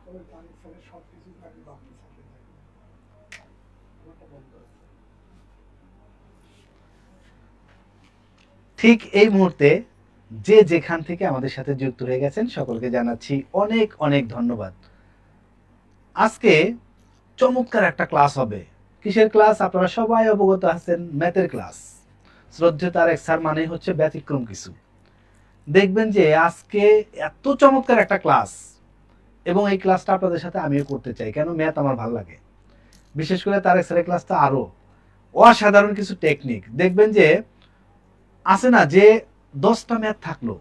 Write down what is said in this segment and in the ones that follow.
ঠিক এই মুহূর্তে যে যেখান থেকে আমাদের সাথে যুক্ত হয়ে গেছেন সকলকে জানাচ্ছি অনেক অনেক ধন্যবাদ। আজকে চমৎকার একটা ক্লাস হবে। কিসের ক্লাস? আপনারা সবাই অবগত আছেন, ম্যাথের ক্লাস। শ্রদ্ধেয় তারেক স্যার মানে হচ্ছে ব্যতিক্রম কিছু। দেখবেন যে আজকে এত চমৎকার একটা ক্লাস, এবং এই ক্লাসটা আপনাদের সাথে আমিও করতে চাই, কেন ম্যাথ আমার ভালো লাগে। বিশেষ করে তারেক স্যারের ক্লাসটা আরও অসাধারণ কিছু টেকনিক দেখবেন যে আছে না, যে 10টা ম্যাথ থাকলো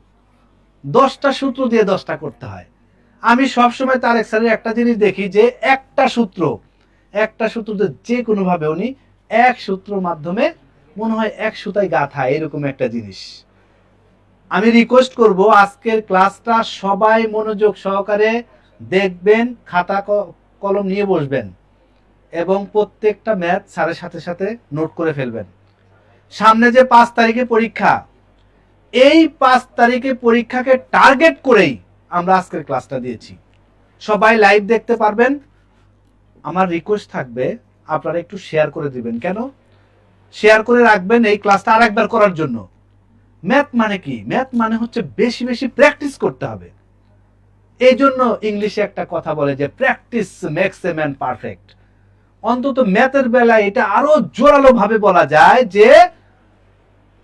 10টা সূত্র দিয়ে 10টা করতে হয়। আমি সবসময় তারেক স্যারের একটা জিনিস দেখি যে একটা সূত্র যে কোনোভাবে উনি এক সূত্রের মাধ্যমে মনে হয় এক সুতায় গাঁথা, এরকম একটা জিনিস। আমি রিকোয়েস্ট করব আজকের ক্লাসটা সবাই মনোযোগ সহকারে দেখবেন, খাতা কলম নিয়ে বসবেন এবং প্রত্যেকটা ম্যাথ স্যারের সাথে সাথে নোট করে ফেলবেন। সামনে যে 5 তারিখে পরীক্ষা, এই 5 তারিখে পরীক্ষাকে টার্গেট করেই আমরা আজকের ক্লাসটা দিয়েছি। সবাই লাইভ দেখতে পারবেন। আমার রিকোয়েস্ট থাকবে আপনারা একটু শেয়ার করে দিবেন। কেন শেয়ার করে রাখবেন? এই ক্লাসটা আরেকবার করার জন্য। ম্যাথ মানে কি? ম্যাথ মানে হচ্ছে বেশি বেশি প্র্যাকটিস করতে হবে। এই জন্য ইংলিশে একটা কথা বলে যে practice makes a man perfect. অন্তত ম্যাথের বেলায় এটা আরো জোরালো ভাবে বলা যায় যে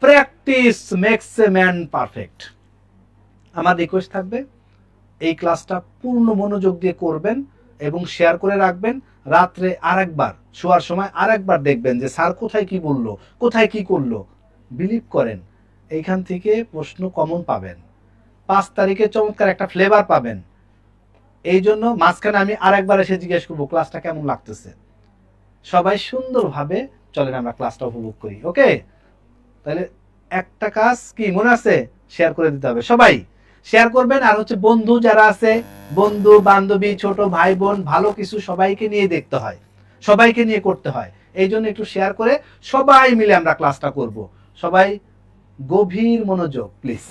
practice makes a man perfect. আমার রিকোয়েস্ট থাকবে এই ক্লাসটা পূর্ণ মনোযোগ দিয়ে করবেন এবং শেয়ার করে রাখবেন। রাত্রে আরেকবার শোয়ার সময় আরেকবার দেখবেন যে স্যার কোথায় কি বললো, কোথায় কি করলো। বিলিভ করেন এইখান থেকে প্রশ্ন কমন পাবেন। 5 তারিখে চমৎকার একটা ফ্লেভার পাবেন। এই জন্য মাঝখানে আমি আরেকবার এসে জিজ্ঞেস করবো ক্লাসটা কেমন লাগতেছে। সবাই সুন্দরভাবে চলেন আমরা ক্লাসটা উপভোগ করি। ওকে, তাহলে একটা কাজ কি মনে আছে? শেয়ার করে দিতে হবে। সবাই শেয়ার করবেন। আর হচ্ছে বন্ধু যারা আছে, বন্ধু বান্ধবী ছোট ভাই বোন, ভালো কিছু সবাইকে নিয়ে দেখতে হয়, সবাইকে নিয়ে করতে হয়। এই জন্য একটু শেয়ার করে সবাই মিলে আমরা ক্লাসটা করব। সবাই গভীর মনোযোগ প্লিজ।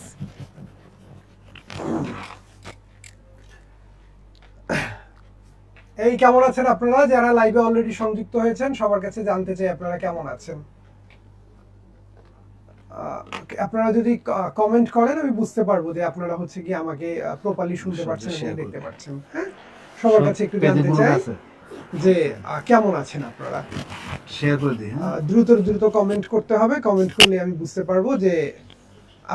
এই কেমন আছেন আপনারা যারা লাইভে অলরেডি সংযুক্ত হয়েছেন? সবার কাছে জানতে চাই আপনারা কেমন আছেন। আপনারা যদি কমেন্ট করেন আমি বুঝতে পারবো যে আপনারা হচ্ছে কি আমাকে প্রপারলি শুনতে পাচ্ছেন এবং দেখতে পাচ্ছেন। হ্যাঁ, সবার কাছে একটু জানতে চাই যে কেমন আছেন আপনারা। শেয়ার করে দিই। দ্রুত দ্রুত কমেন্ট করতে হবে। কমেন্ট করলে আমি বুঝতে পারবো যে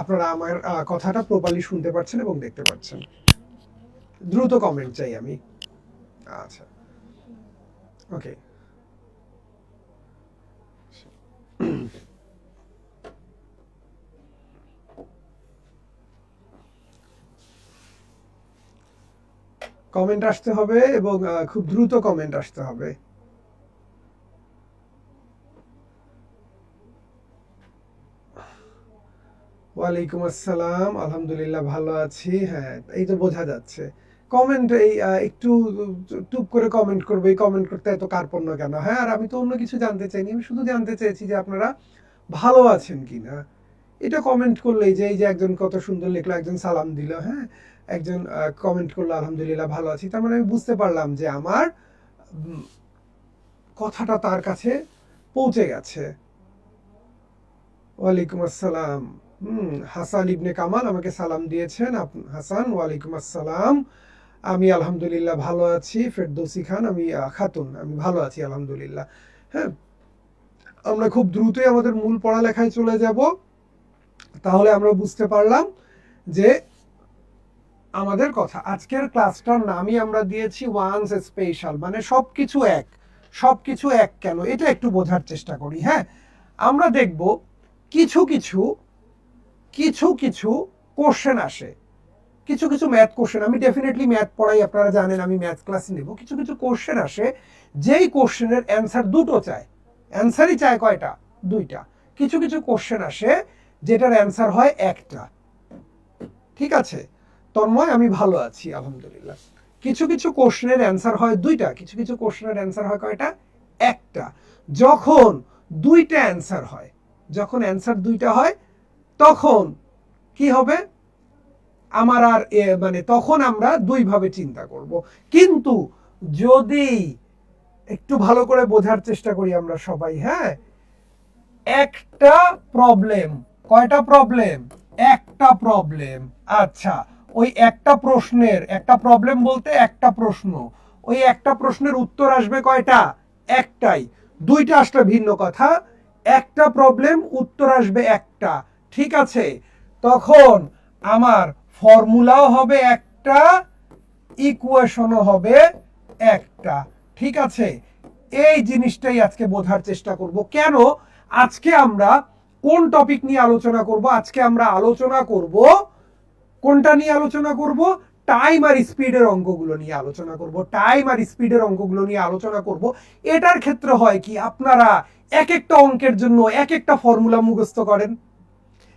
আপনারা আমার কথাটা প্রপারলি শুনতে পাচ্ছেন এবং দেখতে পাচ্ছেন। দ্রুত কমেন্ট চাই আমি। আচ্ছা, ওকে। কমেন্ট আসতে হবে এবং খুব দ্রুত কমেন্ট আসতে হবে। ওয়ালাইকুম আসসালাম, আলহামদুলিল্লাহ ভালো আছি। হ্যাঁ, এই তো বোঝা যাচ্ছে। কমেন্ট এই একটু টুপ করে কমেন্ট করবে, এই কমেন্ট করতে এত কার্পণ্য কেন? হ্যাঁ, আর আমি তো অন্য কিছু জানতে চাইনি, আমি শুধু জানতে চেয়েছি যে আপনারা ভালো আছেন কিনা। এটা কমেন্ট করলেই যে এই যে একজন কত সুন্দর লিখলো, একজন সালাম দিল, হ্যাঁ, একজন কমেন্ট করলো আলহামদুলিল্লাহ ভালো আছি, তার মানে আমি বুঝতে পারলাম যে আমার কথাটা তার কাছে পৌঁছে গেছে। ওয়ালাইকুম আসসালাম। হাসান ইবনে কামাল আমাকে সালাম দিয়েছেন। হাসান, ওয়ালাইকুম আসসালাম। আমি আলহামদুলিল্লাহ ভালো আছি। ফেরদৌসি খান, আমি খাতুন, আমি ভালো আছি আলহামদুলিল্লাহ। হ্যাঁ, আমরা খুব দ্রুতই আমাদের মূল পড়ালেখায় চলে যাব। তাহলে আমরা বুঝতে পারলাম যে আমাদের কথা আজকের ক্লাসটার নামই আমরা দিয়েছি ওয়ান্স স্পেশাল, মানে সবকিছু এক। সবকিছু এক কেন, এটা একটু বোঝার চেষ্টা করি। হ্যাঁ, আমরা দেখব কিছু কিছু কিছু কিছু কোশ্চেন আসে, কিছু কিছু ম্যাথ কোশ্চেন। আমি ডেফিনেটলি ম্যাথ পড়াই, আপনারা জানেন আমি ম্যাথ ক্লাস নেব। কিছু কিছু কোশ্চেন আসে যেই কোশ্চেনের অ্যান্সার দুটো চায়। অ্যান্সারই চায় কয়টা? দুইটা। কিছু কিছু কোশ্চেন আসে যেটার অ্যান্সার হয় একটা। ঠিক আছে তন্ময়, আমি ভালো আছি আলহামদুলিল্লাহ। কিছু কিছু কোশ্চেনের অ্যান্সার হয় দুইটা, কিছু কিছু কোশ্চেনের অ্যান্সার হয় কয়টা? একটা। যখন দুইটা অ্যান্সার হয়, যখন অ্যান্সার দুইটা হয় তখন কি হবে? আমার আর মানে তখন আমরা দুইভাবে চিন্তা করব। কিন্তু যদি একটু ভালো করে বোঝার চেষ্টা করি আমরা সবাই, হ্যাঁ, একটা প্রবলেম, কয়টা প্রবলেম? একটা প্রবলেম। আচ্ছা, ওই একটা প্রশ্নের, একটা প্রবলেম বলতে একটা প্রশ্ন, ওই একটা প্রশ্নের উত্তর আসবে কয়টা? একটাই। দুইটা আসলে ভিন্ন কথা, একটা প্রবলেম উত্তর আসবে একটা, ঠিক আছে? তখন আমার ফর্মুলাও হবে একটা, ইকুয়েশনও হবে একটা, ঠিক আছে? এই জিনিসটাই আজকে বোঝার চেষ্টা করব। কেন আজকে আমরা কোন টপিক নিয়ে আলোচনা করব? আজকে আমরা আলোচনা করব, কোনটা নিয়ে আলোচনা করব? টাইম আর স্পিডের অঙ্কগুলো নিয়ে আলোচনা করব। টাইম আর স্পিডের অঙ্কগুলো নিয়ে আলোচনা করব। এটার ক্ষেত্রে হয় কি, আপনারা এক একটা অঙ্কের জন্য এক একটা ফর্মুলা মুখস্থ করেন,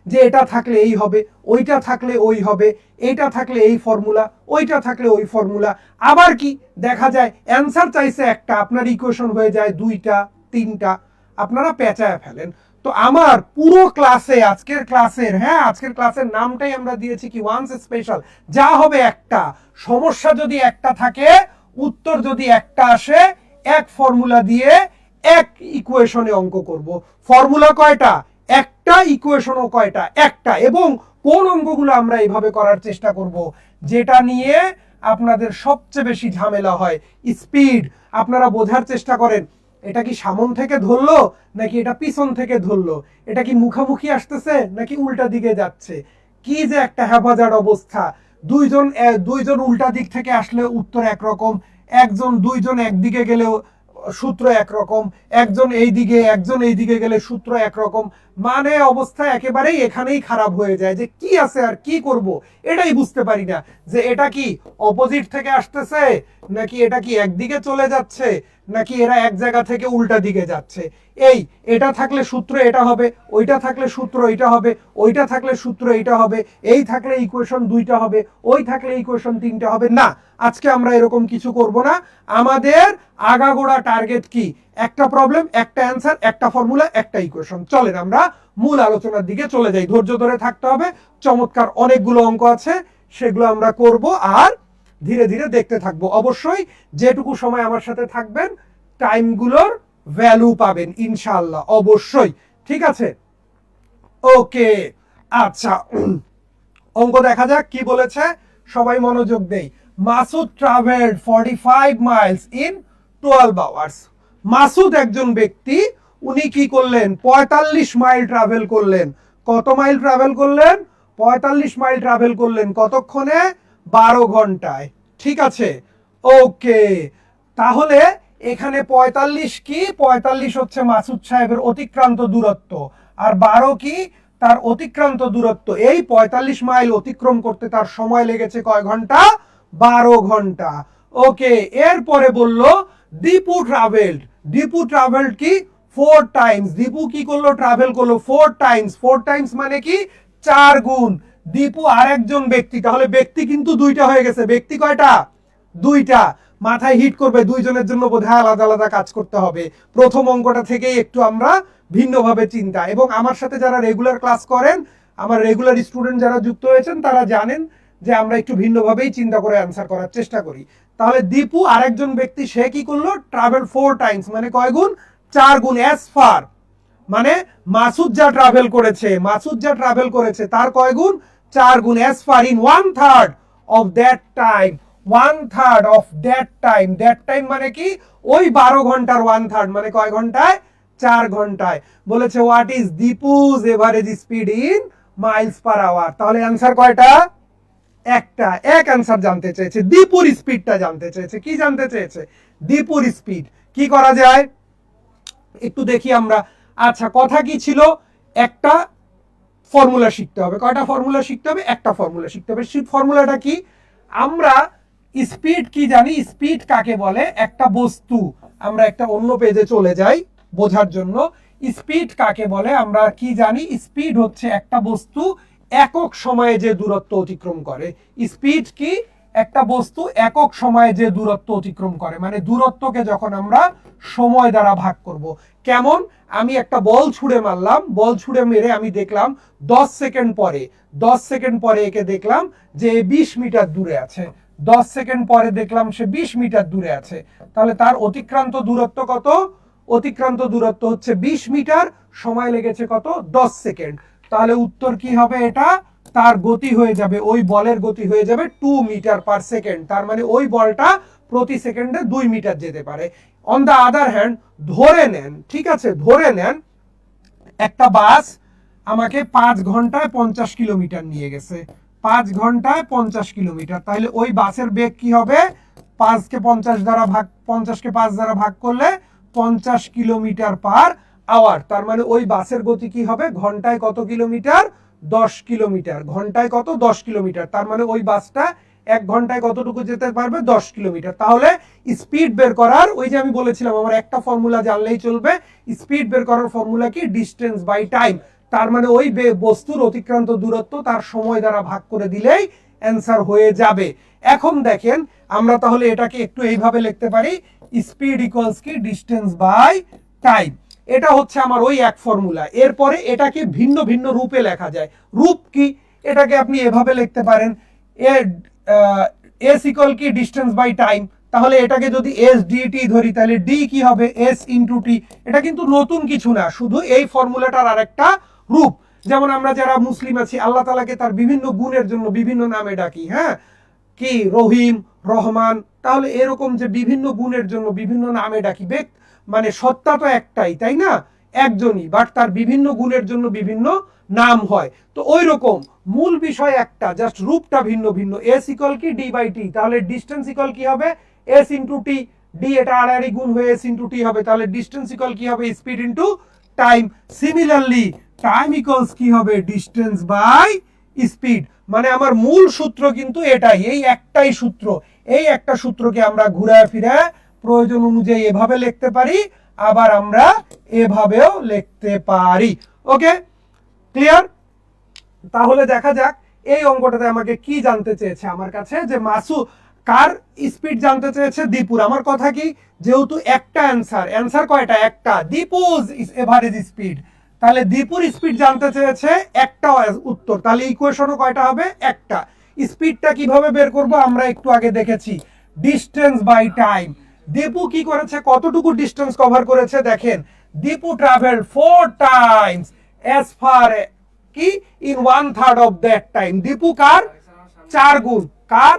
যে এটা থাকলে এই হবে, ওইটা থাকলে ওই হবে, এইটা থাকলে এই ফর্মুলা, ওইটা থাকলে ওই ফর্মুলা। আবার কি দেখা যায় অ্যান্সার চাইছে একটা, আপনার ইকুয়েশন হয়ে যায় দুইটা, তিনটা, আপনারা পেঁচায় ফেলেন। তো আমার পুরো ক্লাসে, আজকের ক্লাসের, হ্যাঁ আজকের ক্লাসের নামটাই আমরা দিয়েছি কি, ওয়ান্স স্পেশাল। যা হবে একটা, সমস্যা যদি একটা থাকে, উত্তর যদি একটা আসে, এক ফর্মুলা দিয়ে এক ইকুয়েশনে অঙ্ক করব। ফর্মুলা কয়টা? একটা। ইকুয়েশনও কয়টা? একটা। এবং কোন অঙ্কগুলো আমরা এইভাবে করার চেষ্টা করব যেটা নিয়ে আপনাদের সবচেয়ে বেশি ঝামেলা হয়? স্পিড। আপনারা বোঝার চেষ্টা করেন, এটা কি সামন থেকে ধরলো নাকি এটা পিছন থেকে ধরলো, এটা কি মুখামুখি আসতেছে নাকি উল্টা দিকে যাচ্ছে, কি যে একটা হ্যাপাজার্ড অবস্থা। দুইজন উল্টা দিক থেকে আসলে উত্তর একরকম, দুইজন একদিকে গেলেও সূত্র একরকম, একজন এই দিকে গেলে সূত্র একরকম। মানে অবস্থা একেবারেই এখানেই খারাপ হয়ে যায়, যে কি আছে আর কি করব এটাই বুঝতে পারি না, যে এটা কি অপোজিট থেকে আসতেছে নাকি এটা কি একদিকে চলে যাচ্ছে নাকি এরা এক জায়গা থেকে উল্টা দিকে যাচ্ছে। এটা থাকলে সূত্র এটা হবে, ওইটা থাকলে সূত্র এটা হবে, ওইটা থাকলে সূত্র এটা হবে, এই থাকলে ইকুয়েশন দুইটা হবে, ওই থাকলে ইকুয়েশন তিনটা হবে। না, আজকে আমরা এরকম কিছু করব না। আমাদের আগাগোড়া টার্গেট কি? একটা প্রবলেম, একটা অ্যান্সার, একটা ফর্মুলা, একটা ইকুয়েশন। চলেন আমরা মূল আলোচনার দিকে চলে যাই। ধৈর্য ধরে থাকতে হবে, চমৎকার অনেকগুলো অঙ্ক আছে, সেগুলো আমরা করব আর ধীরে ধীরে দেখতে থাকবো। অবশ্যই যেটুকু সময় আমার সাথে থাকবেন টাইমগুলোর ভ্যালু পাবেন ইনশাআল্লাহ, অবশ্যই, ঠিক আছে? ওকে, আচ্ছা, অঙ্ক দেখা যাক কি বলেছে, সবাই মনোযোগ দেই। Masud travelled 45 Miles in 12 hours. Masud একজন ব্যক্তি, উনি কি করলেন? 45 মাইল ট্রাভেল করলেন। কত মাইল ট্রাভেল করলেন? 45 মাইল ট্রাভেল করলেন। কতক্ষণে? 12 ঘন্টায়, ঠিক আছে? ওকে, তাহলে এখানে 45 কি? 45 হচ্ছে মাসুদ সাহেবের অতিক্রান্ত দূরত্ব, আর 12 কি? তার অতিক্রান্ত দূরত্ব। এই 45 মাইল অতিক্রম করতে তার সময় লেগেছে কয় ঘন্টা? 12 ঘন্টা। ওকে, এরপরে বলল দীপু ট্রাভেলড। দীপু ট্রাভেলড কি? 4 টাইমস। দীপু কি করলো? ট্রাভেল করলো 4 টাইমস। 4 টাইমস মানে কি? 4 গুণ। দীপু আরেকজন ব্যক্তি, তাহলে ব্যক্তি কিন্তু দুইটা হয়ে গেছে। ব্যক্তি কয়টা? দুইটা। মাথায় হিট করবে, দুইজনের জন্য বোধহয় আলাদা আলাদা কাজ করতে হবে। প্রথম অঙ্কটা থেকেই একটু আমরা ভিন্নভাবে চিন্তা, এবং আমার সাথে যারা রেগুলার ক্লাস করেন, আমার রেগুলার স্টুডেন্ট যারা যুক্ত হয়েছেন, তারা জানেন যে আমরা একটু ভিন্নভাবেই চিন্তা করে অ্যান্সার করার চেষ্টা করি। তাহলে দীপু আরেকজন ব্যক্তি, সে কি করলো? ট্রাভেল 4 টাইমস, মানে কয় গুণ? 4 গুণ। অ্যাজ ফার মানে মাসুদ যা ট্রাভেল করেছে, তার কয় গুণ? 4 গুণ। As far in 1/3 of that time. 1/3 of that time. That time মানে কি? ওই 12 ঘন্টার 1/3, মানে কয় ঘন্টায়? 4 ঘন্টায়। বলেছে what is Dipu's average speed in miles per hour. তাহলে অ্যান্সার কয়টা? একটা। এক অ্যান্সার জানতে চেয়েছে, দীপুর স্পিডটা জানতে চেয়েছে। কি জানতে চেয়েছে? দীপুর স্পিড। কি করা যায় একটু দেখি আমরা। আচ্ছা, কথা কি ছিল? একটা ফর্মুলা শিখতে হবে। কয়টা ফর্মুলা শিখতে হবে? একটা ফর্মুলা শিখতে হবে। সেই ফর্মুলাটা কি? আমরা স্পিড কি জানি? স্পিড কাকে বলে? একটা বস্তু, আমরা একটা অন্য পেজে চলে যাই বোঝার জন্য। স্পিড কাকে বলে আমরা কি জানি? স্পিড হচ্ছে একটা বস্তু একক সময়ে যে দূরত্ব অতিক্রম করে। স্পিড কি? একটা বস্তু একক সময়ে যে দূরত্ব অতিক্রম করে, মানে দূরত্বকে যখন আমরা সময় দ্বারা ভাগ করব। কেমন, আমি একটা বল ছুঁড়ে মারলাম, বল ছুঁড়ে মেরে আমি দেখলাম 10 সেকেন্ড পরে, 10 সেকেন্ড পরে একে দেখলাম যে 20 মিটার দূরে আছে, 10 সেকেন্ড পরে দেখলাম সে 20 মিটার দূরে আছে, তাহলে তার অতিক্রান্ত দূরত্ব কত? অতিক্রান্ত দূরত্ব হচ্ছে 20 মিটার, সময় লেগেছে কত? 10 সেকেন্ড। তাহলে উত্তর কি হবে? এটা তার গতি হয়ে যাবে, ওই বলের গতি হয়ে যাবে 2 মিটার/সেকেন্ড। তার মানে ওই বলটা প্রতি সেকেন্ডে 2 মিটার যেতে পারে। অন দা আদার হ্যান্ড, ধরে নেন, ঠিক আছে, ধরে নেন একটা বাস আমাকে 5 ঘন্টায় 50 কিলোমিটার নিয়ে গেছে, 5 ঘন্টায় 50 কিলোমিটার, তাহলে ওই বাসের বেগ কি হবে? 5কে 50 দ্বারা ভাগ, 50কে 5 দ্বারা ভাগ করলে 50 কিলোমিটার/আওয়ার। তার মানে ওই বাসের গতি কি হবে? ঘন্টায় কত কিলোমিটার? 10 কিলোমিটার। ঘন্টায় কত? 10 কিলোমিটার। তার মানে ওই বাসটা 1 ঘন্টায় কতটুকু যেতে পারবে? 10 কিলোমিটার। তাহলে স্পিড বের করার, ওই যে আমি বলেছিলাম আমার একটা ফর্মুলা জানলেই চলবে, স্পিড বের করার ফর্মুলা কি? Distance by time. তার মানে ওই বস্তুর অতিক্রান্ত দূরত্ব তার সময় দ্বারা ভাগ করে দিলেই অ্যান্সার হয়ে যাবে। এখন দেখেন আমরা তাহলে এটাকে একটু এইভাবে লিখতে পারি, স্পিড ইকুয়ালস কি? Distance by time. এটা হচ্ছে আমার ওই এক ফর্মুলা। এরপরে এটাকে ভিন্ন ভিন্ন রূপে লেখা যায়। রূপ কি? এটাকে আপনি এভাবে লিখতে পারেন, এস ইকুয়াল কি? Distance by time. তাহলে এটাকে যদি এস ডিটি ধরি তাহলে ডি কি হবে? S into T. এটা কিন্তু নতুন কিছু না, শুধু এই ফর্মুলাটার আরেকটা রূপ। যেমন আমরা যারা মুসলিম আছি, আল্লাহ তাআলাকে তার বিভিন্ন গুণের জন্য বিভিন্ন নামে ডাকি, হ্যাঁ, কি? রহিম, রহমান। তাহলে এরকম যে বিভিন্ন গুণের জন্য বিভিন্ন নামে ডাকি, মানে সত্তা তো একটাই, তাই না? একজনই, বাট তার বিভিন্ন গুণের জন্য বিভিন্ন নাম হয়। তো ওই রকম মূল বিষয় একটা, জাস্ট রূপটা ভিন্ন ভিন্ন। এস ইকুয়াল কি? ডি বাই টি। তাহলে ডিস্টেন্স ইকুয়াল কি হবে? S into T. ডি এটা আড়াআড়ি গুণ হয়ে এস ইন্টু টি হবে, তাহলে ডিস্টেন্স ইকুয়াল কি হবে? Speed into time. Similarly time equals কি হবে? Distance by speed. মানে আমার মূল সূত্র কিন্তু এটাই, এই একটাই সূত্র। এই একটা সূত্রকে আমরা ঘুরায় ফিরে প্রয়োজন অনুযায়ী এভাবে লিখতে পারি, আবার আমরা এভাবেও লিখতে পারি। ওকে, ক্লিয়ার? তাহলে দেখা যাক এই অঙ্কটাতে আমাকে কি জানতে চেয়েছে আমার কাছে, যে কার স্পিড জানতে চেয়েছে? দীপুর। আমার কথা কি, যেহেতু একটা অ্যান্সার কয়টা? একটা। দীপুজ এভারেজ স্পিড, তাহলে দীপুর স্পিড জানতে চেয়েছে, একটা উত্তর, তাহলে ইকুয়েশনও কয়টা হবে? একটা। স্পিডটা কিভাবে বের করব? আমরা একটু আগে দেখেছি, ডিস্টেন্স বাই টাইম। দীপু কি করেছে? কতটুকু ডিস্টেন্স কভার করেছে? দেখেন, Dipu travelled 4 times as far কি in 1/3 of that time. Dipu কার? 4 গুণ। কার?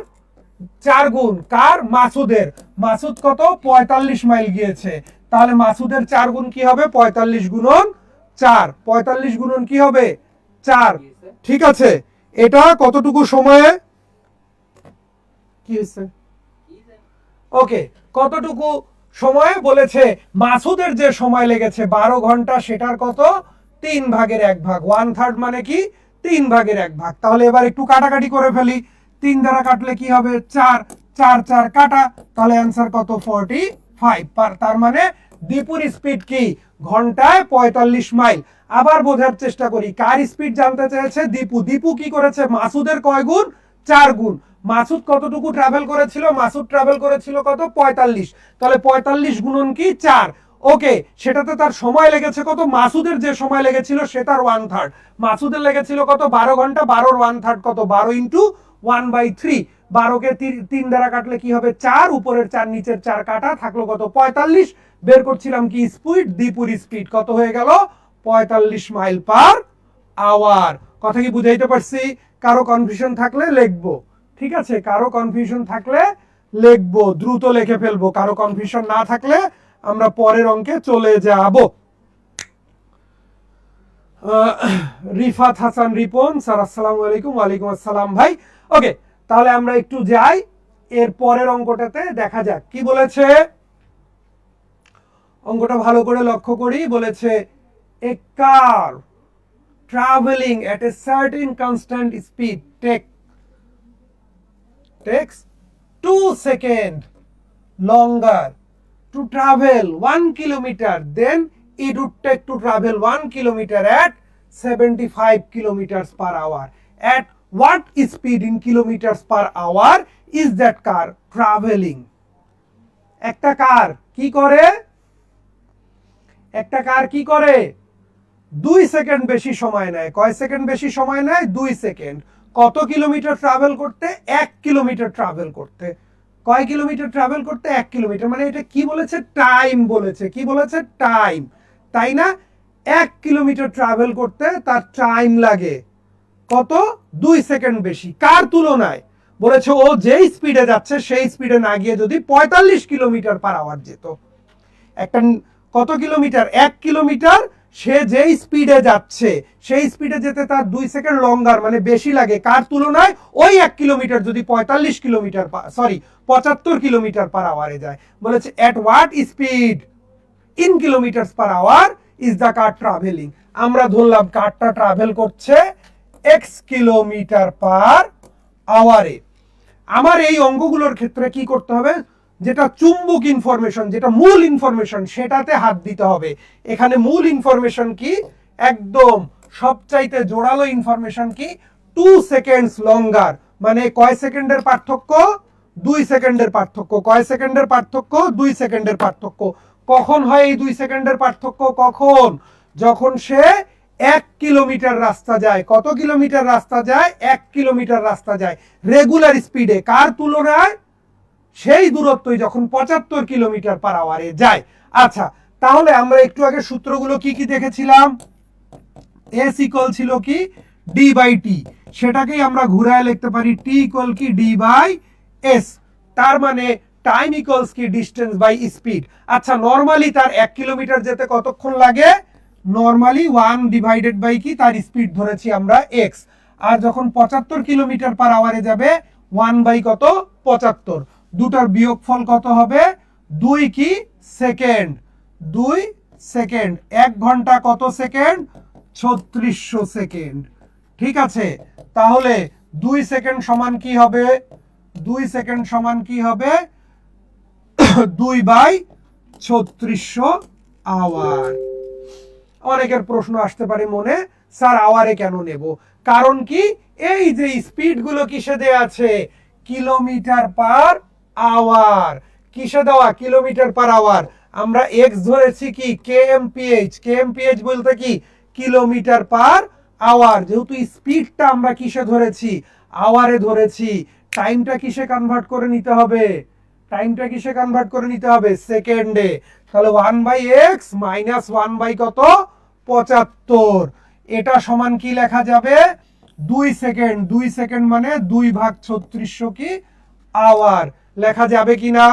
4 গুণ। কার? মাসুদের। মাসুদ কত? 45 মাইল গিয়েছে। তাহলে মাসুদের 4 গুণ কি হবে? 45 গুণন 4। 45 গুণন কি হবে? 4। ঠিক আছে, এটা কতটুকু সময়ে? কি হয়েছে? ওকে, কতটুকু সময়ে বলেছে? মাসুদের যে সময় লেগেছে 12 ঘন্টা, সেটার কত? 3/1 1/3 মানে কি? 3/1। তাহলে এবার একটু কাটাকাটি করে ফেলি। 3 দ্বারা কাটলে কি হবে? 4। 4 4 কাটা, তাহলে অ্যান্সার কত? 45। তার মানে দীপুর স্পিড কি? ঘন্টায় 45 মাইল। আবার বোঝার চেষ্টা করি, কার স্পিড জানতে চেয়েছে? দীপু। দীপু কি করেছে? মাসুদের কয় গুণ? 4 গুণ। মাসুদ কতটুকু ট্রাভেল করেছিল? মাসুদ ট্রাভেল করেছিল কত? 45। তাহলে 45 গুণন কি? 4। ওকে, সেটাতে তার সময় লেগেছে কত? মাসুদের যে সময় লেগেছিল সেটার 1/3। মাসুদের লেগেছিল কত? 12 ঘন্টা। 12-র 1/3 কত? 12 ইন্টু 1/3। 12কে 3 দ্বারা কাটলে কি হবে? 4। উপরের 4 নিচের 4 কাটা, থাকলো কত? 45। বের করছিলাম কি? স্পিড। দীপুর স্পিড কত হয়ে গেল? 45 মাইল পার আওয়ার। কথা কি বুঝাইতে পারছি? কারো কনফিউশন থাকলে লিখবো, ঠিক আছে? কারো কনফিউশন থাকলে লিখবো, দ্রুত লিখে ফেলবো। কারো কনফিউশন না থাকলে আমরা পরের অঙ্কে চলে যাব। রিফাত হাসান রিপন স্যার, আসসালামু আলাইকুম। ওয়ালাইকুম আসসালাম ভাই। ওকে, তাহলে আমরা একটু যাই এর পরের অঙ্কটাতে, দেখা যাক কি বলেছে। অঙ্কটা ভালো করে লক্ষ্য করি। বলেছে a car travelling at a certain constant speed takes 2 seconds longer to travel 1 kilometer then it would take to travel 1 kilometer at 75 kilometers per hour. At what speed in kilometers per hour is that car traveling? একটা কার কি করে, একটা কার কি করে 2 second বেশি সময় নেয়। কয় সেকেন্ড বেশি সময় নেয়? 2 সেকেন্ড। কত কিলোমিটার ট্রাভেল করতে? 1 কিলোমিটার ট্রাভেল করতে। কয় কিলোমিটার ট্রাভেল করতে? 1 কিলোমিটার। মানে এটা কি বলেছে? টাইম বলেছে। কি বলেছে? টাইম, তাই না? 1 কিলোমিটার ট্রাভেল করতে তার টাইম লাগে কত? 2 সেকেন্ড বেশি। কার তুলনায়? বলেছে ও যেই স্পিডে যাচ্ছে সেই স্পিডে না গিয়ে যদি 45 কিলোমিটার পার আওয়ার যেত। একটা কত কিলোমিটার? 1 কিলোমিটার। সে যেই স্পিডে যাচ্ছে সেই স্পিডে যেতে তার 2 সেকেন্ড লঙ্গার, মানে বেশি লাগে। কার তুলনায়? ওই 1 কিলোমিটার যদি 45 কিলোমিটার 75 কিলোমিটার পার আওয়ারে যায়। বলেছে at what speed in kilometres per hour is the car travelling. আমরা ধরলাম কারটা ট্রাভেল করছে x কিলোমিটার পার আওয়ারে। আমার এই অঙ্কগুলোর ক্ষেত্রে কি করতে হবে? যেটা চুম্বক ইনফরমেশন, যেটা মূল ইনফরমেশন, সেটাতে হাত দিতে হবে। এখানে মূল ইনফরমেশন কি? একদম সবচাইতে জোরালো ইনফরমেশন কি? 2 সেকেন্ডস লঙ্গার। মানে কয় সেকেন্ডের পার্থক্য? 2 সেকেন্ডের পার্থক্য। কয় সেকেন্ডের পার্থক্য? 2 সেকেন্ডের পার্থক্য। কখন হয় এই 2 সেকেন্ডের পার্থক্য? কখন? যখন সে 1 কিলোমিটার রাস্তা যায়। কত কিলোমিটার রাস্তা যায়? 1 কিলোমিটার রাস্তা যায় রেগুলার স্পিডে। কার তুলনায়? সেই দূরত্বই যখন 75 কিলোমিটার পার আওয়ারে যায়। আচ্ছা, তাহলে আমরা একটু আগে সূত্রগুলো কি কি দেখেছিলাম? এস ইকুয়াল ছিল কি? D by T. সেটাকেই আমরা ঘুরায় লিখতে পারি টি ইকুয়াল কি? D by S. তার মানে টাইম ইকুয়ালস কি? Distance by speed. আচ্ছা, নরমালি তার 1 কিলোমিটার যেতে কতক্ষণ লাগে? নরমালি 1 ডিভাইডেড বাই কি? তার স্পিড ধরেছি আমরা x। আর যখন 75 কিলোমিটার পার আওয়ারে যাবে 1 বাই কত? 75। দুটার বিয়োগফল কত হবে? 2 কি? সেকেন্ড। 2 সেকেন্ড। 1 ঘন্টা কত সেকেন্ড? 3600 সেকেন্ড। ঠিক আছে, তাহলে 2 সেকেন্ড সমান কি হবে? 2 সেকেন্ড সমান কি হবে? 2 বাই 3600 আওয়ার। অনেকের প্রশ্ন আসতে পারে মনে, স্যার আওয়ারে কেন নেব? কারণ কি? এই যে স্পিড গুলো কিসে দেয়া আছে? Kilometre per hour. কিসে দেওয়া? Kilometre per hour. আমরা এক্স ধরেছি কি? কেএমপিএইচ। কেএমপিএইচ বলতে কি? Kilometre per hour. যেহেতু স্পিডটা আমরা কিসে ধরেছি? আওয়ারে ধরেছি। টাইমটা কিসে কনভার্ট করে নিতে হবে? টাইমটা কিসে কনভার্ট করে নিতে হবে? সেকেন্ডে। তাহলে 1 বাই এক্স মাইনাস 1 বাই কত? 75। এটা সমান কি লেখা যাবে? 2 সেকেন্ড। 2 সেকেন্ড মানে 2 ভাগ 3600 কি? আওয়ার। লেখা যাবে কি না?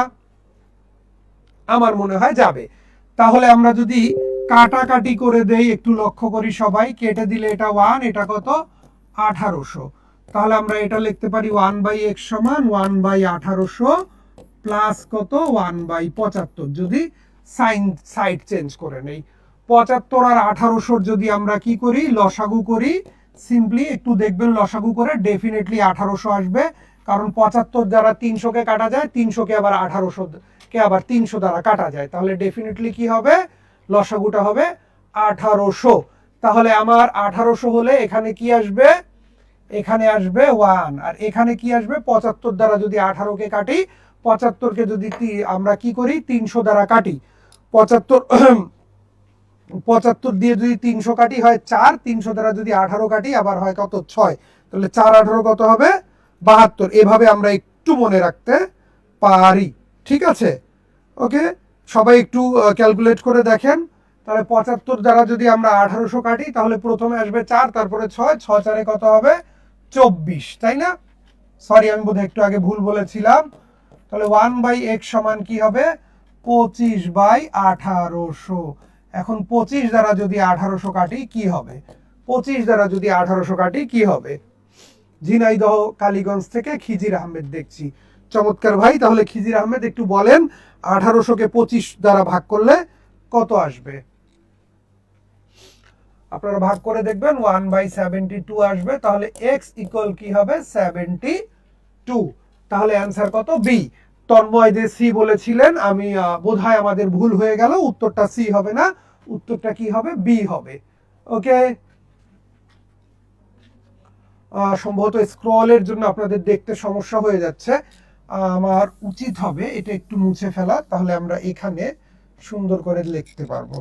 আমার মনে হয় যাবে। তাহলে আমরা যদি কাটাকাটি করে দেই, একটু লক্ষ্য করি সবাই। কেটে দিলে এটা 1, এটা কত? 1800। তাহলে আমরা এটা লিখতে পারি 1 বাই এক্স সমান 1 বাই 1800 প্লাস কত? 1 বাই 75। যদি সাইন সাইড চেঞ্জ করে নেই, 75 আর 1800 যদি আমরা কি করি? লসাগু করি। সিম্পলি একটু দেখবেন লসাগু করে, ডেফিনেটলি 1800 আসবে। কারণ 75 দ্বারা 300 কে কাটা যায়, 300 কে আবার 1800 কে আবার 300 দ্বারা কাটা যায়। তাহলে ডেফিনেটলি কি হবে? লসাগুটা হবে 1800। তাহলে আমার 1800 হলে এখানে কি আসবে? এখানে আসবে 1। আর এখানে কি আসবে? 75 দ্বারা যদি 18 কে কাটি, 75 কে যদি আমরা কি করি? 300 দ্বারা কাটি। 75 দিয়ে যদি 300 কাটি হয় 4, 300 দ্বারা যদি 18 কাটি আবার হয় কত? 6। তাহলে 4 18 কত হবে? 72। এভাবে আমরা একটু মনে রাখতে পারি। ঠিক আছে, ওকে, সবাই একটু ক্যালকুলেট করে দেখেন। তাহলে 75 দ্বারা যদি আমরা 1800 কাটি তাহলে প্রথমে আসবে 4, তারপরে 6, 6 4 কত হবে? 24, তাই না? সরি, আমি বোধহয় একটু আগে ভুল বলেছিলাম। তাহলে 1 বাই x সমান কি হবে? 25 বাই 1800। এখন 25 দ্বারা যদি 1800 কাটি কি হবে? 25 দ্বারা যদি 1800 কাটি কি হবে? ঝিনাইদহ কালীগঞ্জ থেকে খিজির আহমেদ দেখছি। চমৎকার ভাই। তাহলে খিজির আহমেদ একটু বলেন 1800 কে 25 দ্বারা ভাগ করলে কত আসবে? আপনারা ভাগ করে দেখবেন 1 বাই 72 আসবে। তাহলে x ইকুয়াল কি হবে? 72। তাহলে অ্যান্সার কত? বি। তন্ময় যে সি বলেছিলেন, আমি বোধহয় আমাদের ভুল হয়ে গেল। উত্তরটা সি হবে না, উত্তরটা কি হবে? বি হবে। ওকে, সম্ভবত স্ক্রলের জন্য আপনাদের দেখতে সমস্যা হয়ে যাচ্ছে। আমার উচিত হবে এটা একটু মুছে ফেলা, তাহলে আমরা এখানে সুন্দর করে লিখতে পারবো।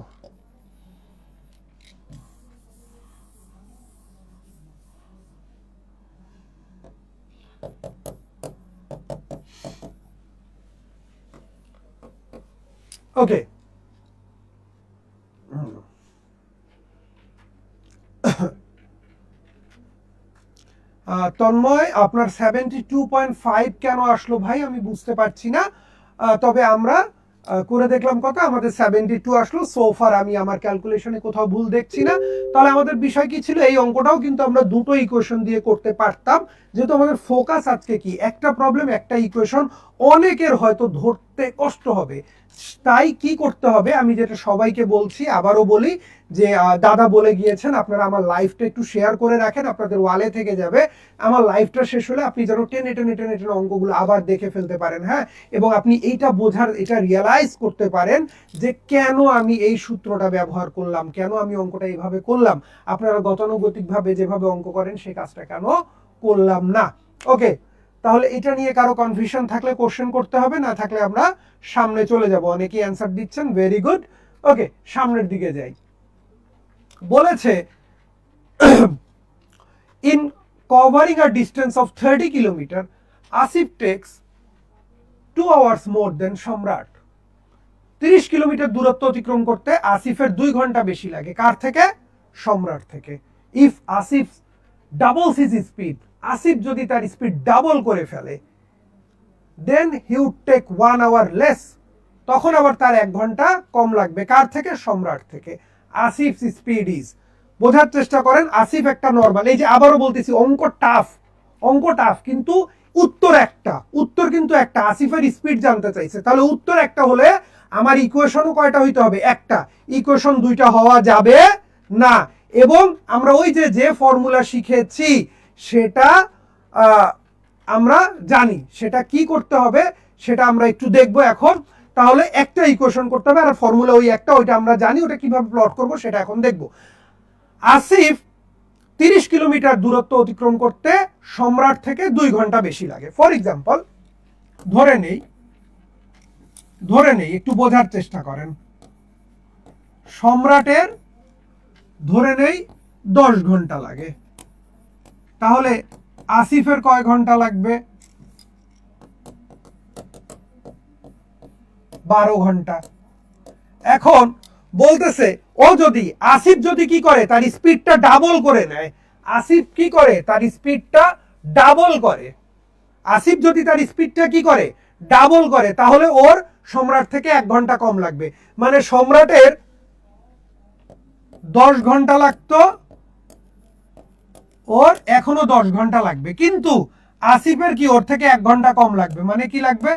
ওকে, তন্ময় আপনার 72.5 কেন আসলো ভাই আমি বুঝতে পারছি না। তবে আমরা করে দেখলাম কত, আমাদের 72 আসলো সোফার। আমি আমার ক্যালকুলেশনে কোথাও ভুল দেখছি না। তাহলে আমাদের বিষয় কি ছিল, এই অঙ্কটাও কিন্তু আমরা দুটো ইকুয়েশন দিয়ে করতে পারতাম, যেহেতু আমাদের ফোকাস আজকে কি একটা প্রবলেম একটা ইকুয়েশন। অনেকের হয়তো ধরতে কষ্ট হবে, তাই কি করতে হবে আমি যেটা সবাইকে বলছি, আবারও বলি যে দাদা বলে গিয়েছেন আপনারা আমার লাইভটা একটু শেয়ার করে রাখেন, আপনাদের ওয়ালে থেকে যাবে। আমার লাইভটা শেষ হলে আপনি যেন টেনে টেনে টেনে টেনে অঙ্কগুলো আবার দেখে ফেলতে পারেন, হ্যাঁ, এবং আপনি এইটা বোঝার, এটা রিয়েলাইজ করতে পারেন যে কেন আমি এই সূত্রটা ব্যবহার করলাম, কেন আমি অঙ্কটা এইভাবে করলাম, আপনারা গতানুগতিকভাবে যেভাবে অঙ্ক করেন সেই কাজটা কেন করলাম না। ওকে, তাহলে এটা নিয়ে কারো কনফিউশন থাকলে কোশ্চেন করতে হবে, না থাকলে আমরা সামনে চলে যাব। অনেকেই অ্যান্সার দিচ্ছেন, ভেরি গুড। ওকে, সামনের দিকে যাই। বলেছে in covering a distance of 30 kilometer Asif takes 2 hours more than সম্রাট। 30 কিলোমিটার দূরত্ব অতিক্রম করতে আসিফের 2 ঘন্টা বেশি লাগে, কার থেকে? সম্রাট থেকে। If Asif doubles his speed, Asif যদি তার স্পিড ডাবল করে ফেলে, then he would take 1 hour less, তখন আবার তার 1 ঘন্টা কম লাগবে, কার থেকে? সম্রাট থেকে। আসিফ স্পিড ইজ, বোঝার চেষ্টা করেন, আসিফ একটা নরমাল, এই যে আবারও বলতেছি অঙ্ক টাফ, অঙ্ক টাফ, কিন্তু উত্তর একটা, উত্তর কিন্তু একটা। আসিফের স্পিড জানতে চাইছে, তাহলে উত্তর একটা হলে আমার ইকুয়েশনও কয়টা হইতে হবে? একটা। ইকুয়েশন দুইটা হওয়া যাবে না। এবং আমরা ওই যে ফর্মুলা শিখেছি সেটা আমরা জানি, সেটা কি করতে হবে সেটা আমরা একটু দেখবো এখন। তাহলে একটা ইকুয়েশন করতে হবে, আর ফর্মুলা ওই একটা, ওইটা আমরা জানি, ওটা কিভাবে প্লট করব সেটা এখন দেখব। আসিফ 30 কিলোমিটার দূরত্ব অতিক্রম করতে সম্রাট থেকে 2 ঘন্টা বেশি লাগে। ফর এক্সাম্পল, ধরে নেই একটু বোঝার চেষ্টা করেন, সম্রাটের ধরে নেই 10 ঘন্টা লাগে, তাহলে আসিফের কয় ঘন্টা লাগবে? 12 ঘন্টা। এখন বলতেছে ও যদি, আসিফ যদি কি করে, তার স্পিডটা ডাবল করে নেয়, আসিফ কি করে, তার স্পিডটা ডাবল করে, আসিফ যদি তার স্পিডটা কি করে, ডাবল করে, তাহলে ওর সম্রাট থেকে 1 ঘন্টা কম লাগবে। মানে সম্রাটের 10 ঘন্টা লাগতো, ওর এখনো 10 ঘন্টা লাগবে, কিন্তু আসিফের কি ওর থেকে 1 ঘন্টা কম লাগবে, মানে কি লাগবে?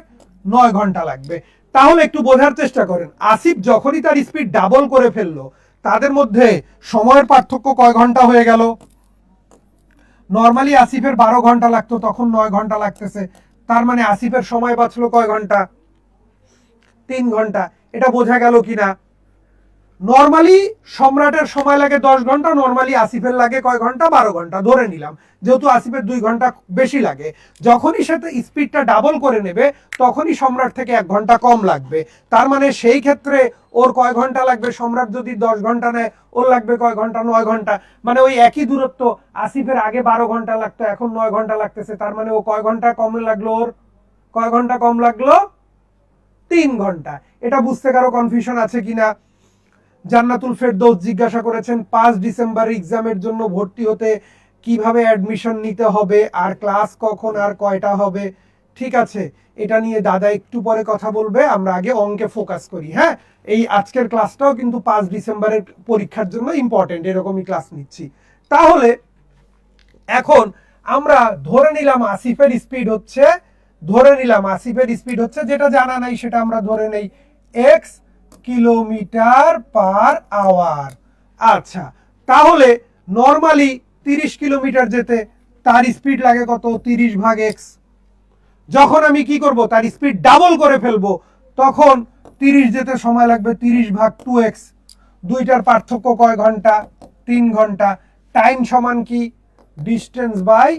9 ঘন্টা লাগবে। তাহলে একটু বোঝার চেষ্টা করেন, আসিফ যখনই তার স্পিড ডাবল করে ফেললো, তাদের মধ্যে সময়ের পার্থক্য কয় ঘন্টা হয়ে গেল? নর্মালি আসিফের 12 ঘন্টা লাগতো, তখন 9 ঘন্টা লাগতেছে, তার মানে আসিফের সময় বাঁচলো কয় ঘন্টা? 3 ঘন্টা। এটা বোঝা গেল কিনা? নর্মালি সম্রাটের সময় লাগে 10 ঘন্টা, নর্মালি আসিফের লাগে কয় ঘন্টা? 12 ঘন্টা ধরে নিলাম, যেহেতু আসিফের 2 ঘন্টা বেশি লাগে। যখনই সে স্পিডটা ডাবল করে নেবে, তখনই সম্রাট থেকে 1 ঘন্টা কম লাগবে। তার মানে সেই ক্ষেত্রে ওর কয় ঘন্টা লাগবে? সম্রাট যদি 10 ঘন্টা নেয়, ওর লাগবে কয় ঘন্টা? 9 ঘন্টা। মানে ওই একই দূরত্ব, আসিফের আগে 12 ঘন্টা লাগতো, এখন 9 ঘন্টা লাগতেছে, তার মানে ও কয় ঘন্টা কম লাগলো? ওর কয় ঘন্টা কম লাগলো? 3 ঘন্টা। এটা বুঝতে কারো কনফিউশন আছে কিনা? জান্নাতুল ফেরদৌস জিজ্ঞাসা করেছেন 5 ডিসেম্বর এক্সামের জন্য ভর্তি হতে কিভাবে অ্যাডমিশন নিতে হবে, আর ক্লাস কখন আর কয়টা হবে? ঠিক আছে, এটা নিয়ে দাদা একটু পরে কথা বলবে, আমরা আগে অঙ্কে ফোকাস করি। হ্যাঁ, এই আজকের ক্লাসটাও কিন্তু 5 ডিসেম্বরের পরীক্ষার জন্য ইম্পর্টেন্ট, এরকমই ক্লাস নিচ্ছি। তাহলে এখন আমরা ধরে নিলাম আসিফের স্পিড হচ্ছে, যেটা জানা নাই সেটা আমরা ধরে নেই, এক্স কিলোমিটার পার আওয়ার। আচ্ছা, তাহলে নর্মালি 30 কিলোমিটার যেতে তার স্পিড লাগে কত? 30 ভাগ এক্স। যখন আমি কি করব, তার স্পিড ডাবল করে ফেলবো, তখন 30 যেতে সময় লাগবে 30 ভাগ 2x। দুইটার পার্থক্য কয় ঘন্টা? 3 ঘন্টা। টাইম সমান কি? ডিস্টেন্স বাই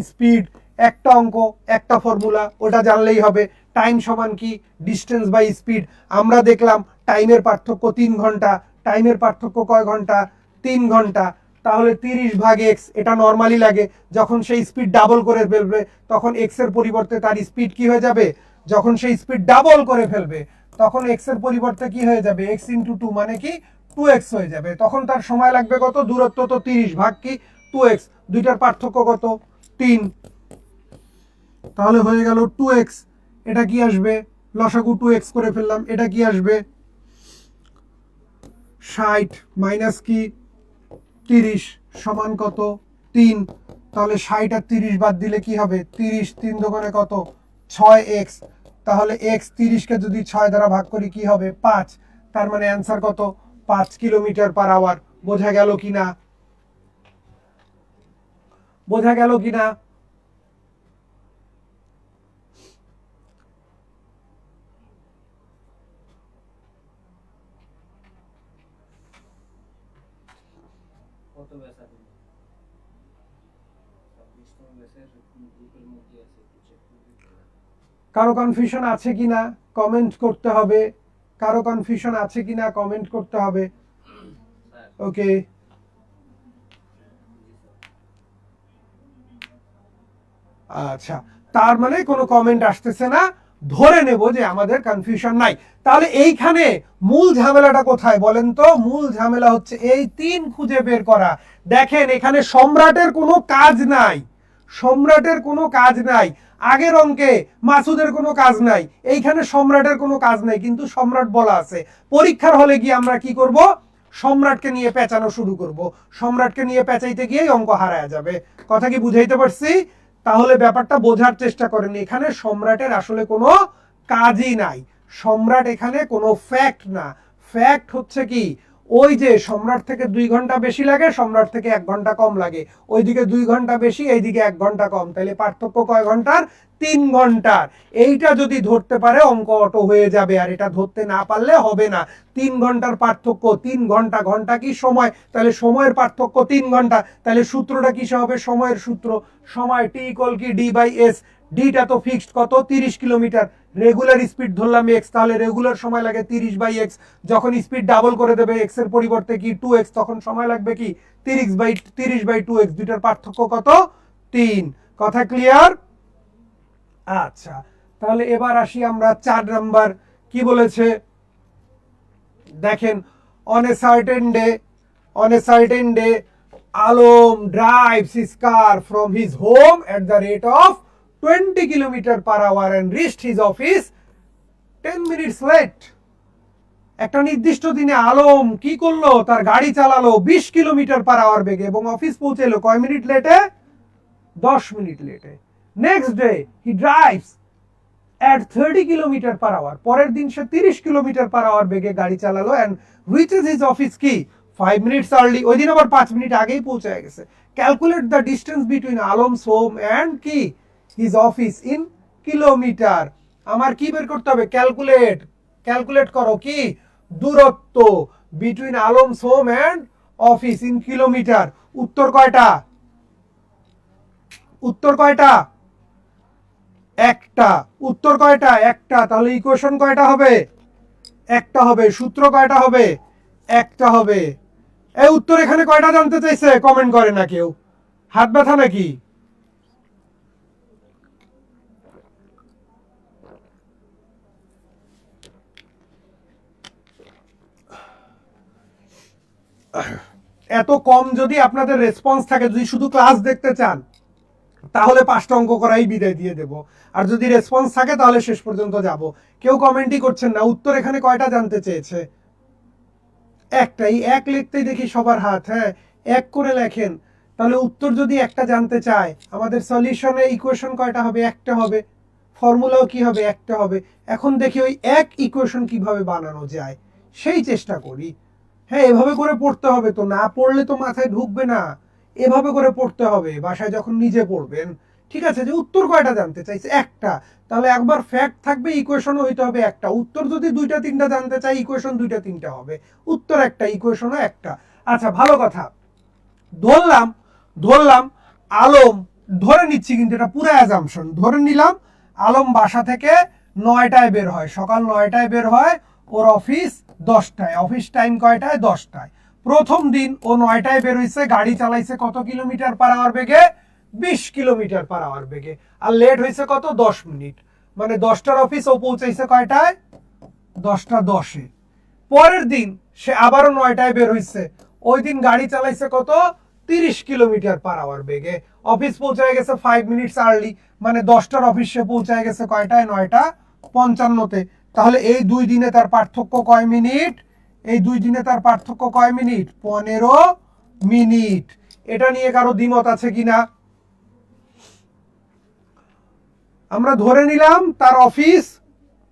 স্পিড, একটা অঙ্ক, একটা ফর্মুলা, ওটা জানলেই হবে। টাইম সমান কি, ডিস্টেন্স বাই স্পিড। আমরা দেখলাম টাইমের পার্থক্য 3 ঘন্টা, টাইমের পার্থক্য কয় ঘন্টা, 3 ঘন্টা। তাহলে 30 ভাগ এক্স, এটা নর্মালি লাগে, যখন সেই স্পিড ডাবল করে ফেলবে তখন এক্স এর পরিবর্তে তার স্পিড কি হয়ে যাবে, যখন সেই স্পিড ডাবল করে ফেলবে তখন এক্স এর পরিবর্তে কি হয়ে যাবে, এক্স ইন্টু 2 মানে কি 2x হয়ে যাবে। তখন তার সময় লাগবে কত, দূরত্ব তো 30 ভাগ কি 2x, দুইটার পার্থক্য কত 3, তাহলে হয়ে গেল 2x। এটা কি আসবে, লসাগু 2x করে ফেললাম, এটা কি আসবে 60 মাইনাস কি 30 সমান কত 3। তাহলে 60 আর 30 বাদ দিলে কি হবে, 30 3 দোকানে কত 6x। তাহলে x 30 কে যদি 6 দ্বারা ভাগ করি কি হবে 5, তার মানে অ্যান্সার কত 5 কিলোমিটার পার আওয়ার। বোঝা গেল কিনা, বোঝা গেল কিনা? কত বেচা দিল 26তম বেচের গ্রুপের মধ্যে আছে, একটু চেক করে দিতে হবে। কারো কনফিউশন আছে কিনা কমেন্ট করতে হবে, কারো কনফিউশন আছে কিনা কমেন্ট করতে হবে। স্যার ওকে, আচ্ছা, তার মানে কোনো কমেন্ট আসতেছে না, ধরে নেব যে আমাদের কনফিউশন নাই। তাহলে এইখানে মূল ঝামেলাটা কোথায় বলেন তো? মূল ঝামেলা হচ্ছে এই 3 খুঁজে বের করা। দেখেন এখানে সম্রাটের কোনো কাজ নাই, সম্রাটের কোনো কাজ নাই। আগের অঙ্কে মাসুদের কোনো কাজ নাই, এইখানে সম্রাটের কোনো কাজ নাই, কিন্তু সম্রাট বলা আছে। পরীক্ষার হলে গিয়ে আমরা কি করব, সম্রাটকে নিয়ে পেঁচানো শুরু করব, সম্রাটকে নিয়ে পেঁচাইতে গিয়েই অঙ্ক হারায় যাবে। কথা কি বুঝাইতে পারছি? তাহলে ব্যাপারটা বোঝার চেষ্টা করেন, এখানে সম্রাটের আসলে কোনো কাজই নাই। সম্রাট এখানে কোনো ফ্যাক্ট না, ফ্যাক্ট হচ্ছে কি ওই যে সম্রাট থেকে 2 ঘন্টা বেশি লাগে, সম্রাট থেকে 1 ঘন্টা কম লাগে, ওইদিকে 2 ঘন্টা বেশি, এইদিকে 1 ঘন্টা কম, তাহলে পার্থক্য কয় ঘন্টার, 3 ঘন্টার। এইটা যদি ধরতে পারে অঙ্ক অটো হয়ে যাবে, আর এটা ধরতে না পারলে হবে না। 3 ঘন্টার পার্থক্য, 3 ঘন্টা, ঘন্টা কি সময়, তাহলে সময়ের পার্থক্য 3 ঘন্টা, তাহলে সূত্রটা কিসে হবে, সময়ের সূত্র, সময় টি ইকুয়াল কি ডি বাই এস। ডিটা তো ফিক্সড কত 30 কিলোমিটার, রেগুলার স্পিড ধরলাম এক্স, তাহলে রেগুলার সময় লাগে 30 বাই এক্স। যখন স্পিড ডাবল করে দেবে এক্স এর পরিবর্তে কি 2x, তখন সময় লাগবে কি 30 বাই 2x, দুইটার পার্থক্য কত 3। কথা ক্লিয়ার? আচ্ছা, তাহলে এবার আসি আমরা 4 নাম্বার, কি বলেছে দেখেন, on a certain day Alom drives his car from his home at the rate of 20 km/h and reached his office 10 minutes late. একটা নির্দিষ্ট দিনে আলম কি করলো, তার গাড়ি চালালো 20 কিলোমিটার/h বেগে এবং অফিস পৌঁছালো কয় মিনিট লেটে, 10 মিনিট লেটে। Next day he drives at 30 km/h, পরের দিন সে 30 কিলোমিটার/h বেগে গাড়ি চালালো and reaches his office কি 5 minutes early, ওই দিন আবার 5 মিনিট আগেই পৌঁছে গেছে। Calculate the distance between Alam's home and কি হিজ অফিস ইন কিলোমিটার। আমার কি বের করতে হবে, ক্যালকুলেট, ক্যালকুলেট করো কি দূরত্ব between Alam's home and office in kilometre. উত্তর কয়টা, উত্তর কয়টা, একটা। উত্তর কয়টা, একটা। তাহলে ইকুয়েশন কয়টা হবে, একটা হবে। সূত্র কয়টা হবে, একটা হবে। এই উত্তর এখানে কয়টা জানতে চাইছে কমেন্ট করে না কেউ, হাত ব্যথা নাকি? এত কম যদি আপনাদের রেসপন্স থাকে, যদি শুধু ক্লাস দেখতে চান তাহলে 5টা অঙ্ক করাই বিদায় দিয়ে দেব, আর যদি রেসপন্স থাকে তাহলে শেষ পর্যন্ত যাব। কেউ কমেন্টই করছেন না। উত্তর এখানে কয়টা জানতে চেয়েছে, একটাই। এক লিখতেই দেখি সবার হাত, হ্যাঁ এক করে লেখেন। তাহলে উত্তর যদি একটা জানতে চায়, আমাদের সলিউশনে ইকুয়েশন কয়টা হবে, একটা হবে। ফর্মুলাও কি হবে, একটা হবে। এখন দেখি ওই এক ইকুয়েশন কিভাবে বানানো যায় সেই চেষ্টা করি। হ্যাঁ এভাবে করে পড়তে হবে, তো না পড়লে তো মাথায় ঢুকবে না, এভাবে করে পড়তে হবে বাসায় যখন নিজে পড়বেন। ঠিক আছে, যে উত্তর কয়টা জানতে চাইছে, একটা। তাহলে একবার ফ্যাক্ট থাকবে, ইকুয়েশনও হইতে হবে একটা। উত্তর যদি 2টা 3টা জানতে চাই, ইকুয়েশন 2টা 3টা হবে, উত্তর একটা, ইকুয়েশনও একটা। আচ্ছা ভালো কথা, ধরলাম ধরলাম আলম, ধরে নিচ্ছি কিন্তু এটা পুরো অ্যাজাম্পশন, ধরে নিলাম আলম বাসা থেকে 9টায় বের হয়, সকাল 9টায় বের হয়, ওর অফিস 10টায়, অফিস টাইম কয়টায়? 10টায়। প্রথম দিন ও 9টায় বের হয়েছে, গাড়ি চালাইছে কত কিলোমিটার পার আওয়ার বেগে? 20 কিলোমিটার পার আওয়ার বেগে, আর লেট হয়েছে কত? 10 মিনিট, মানে 10টার অফিস ও পৌঁছাইছে কয়টায়? 10টা 10-এ। পরের দিন সে আবারও 9টায় বের হয়েছে, ওই দিন গাড়ি চালাইছে কত? 30 কিলোমিটার পার আওয়ার বেগে, অফিস পৌঁছায় গেছে 5 মিনিটস আর্লি, মানে 10টার অফিস সে পৌঁছায় গেছে কয়টায়? 9টা 55-তে। তাহলে এই 2 দিনে তার পার্থক্য কয় মিনিট? এই 2 দিনে তার পার্থক্য কয় মিনিট? 15 মিনিট। এটা নিয়ে কারো দ্বিমত আছে কিনা? আমরা ধরে নিলাম তার অফিস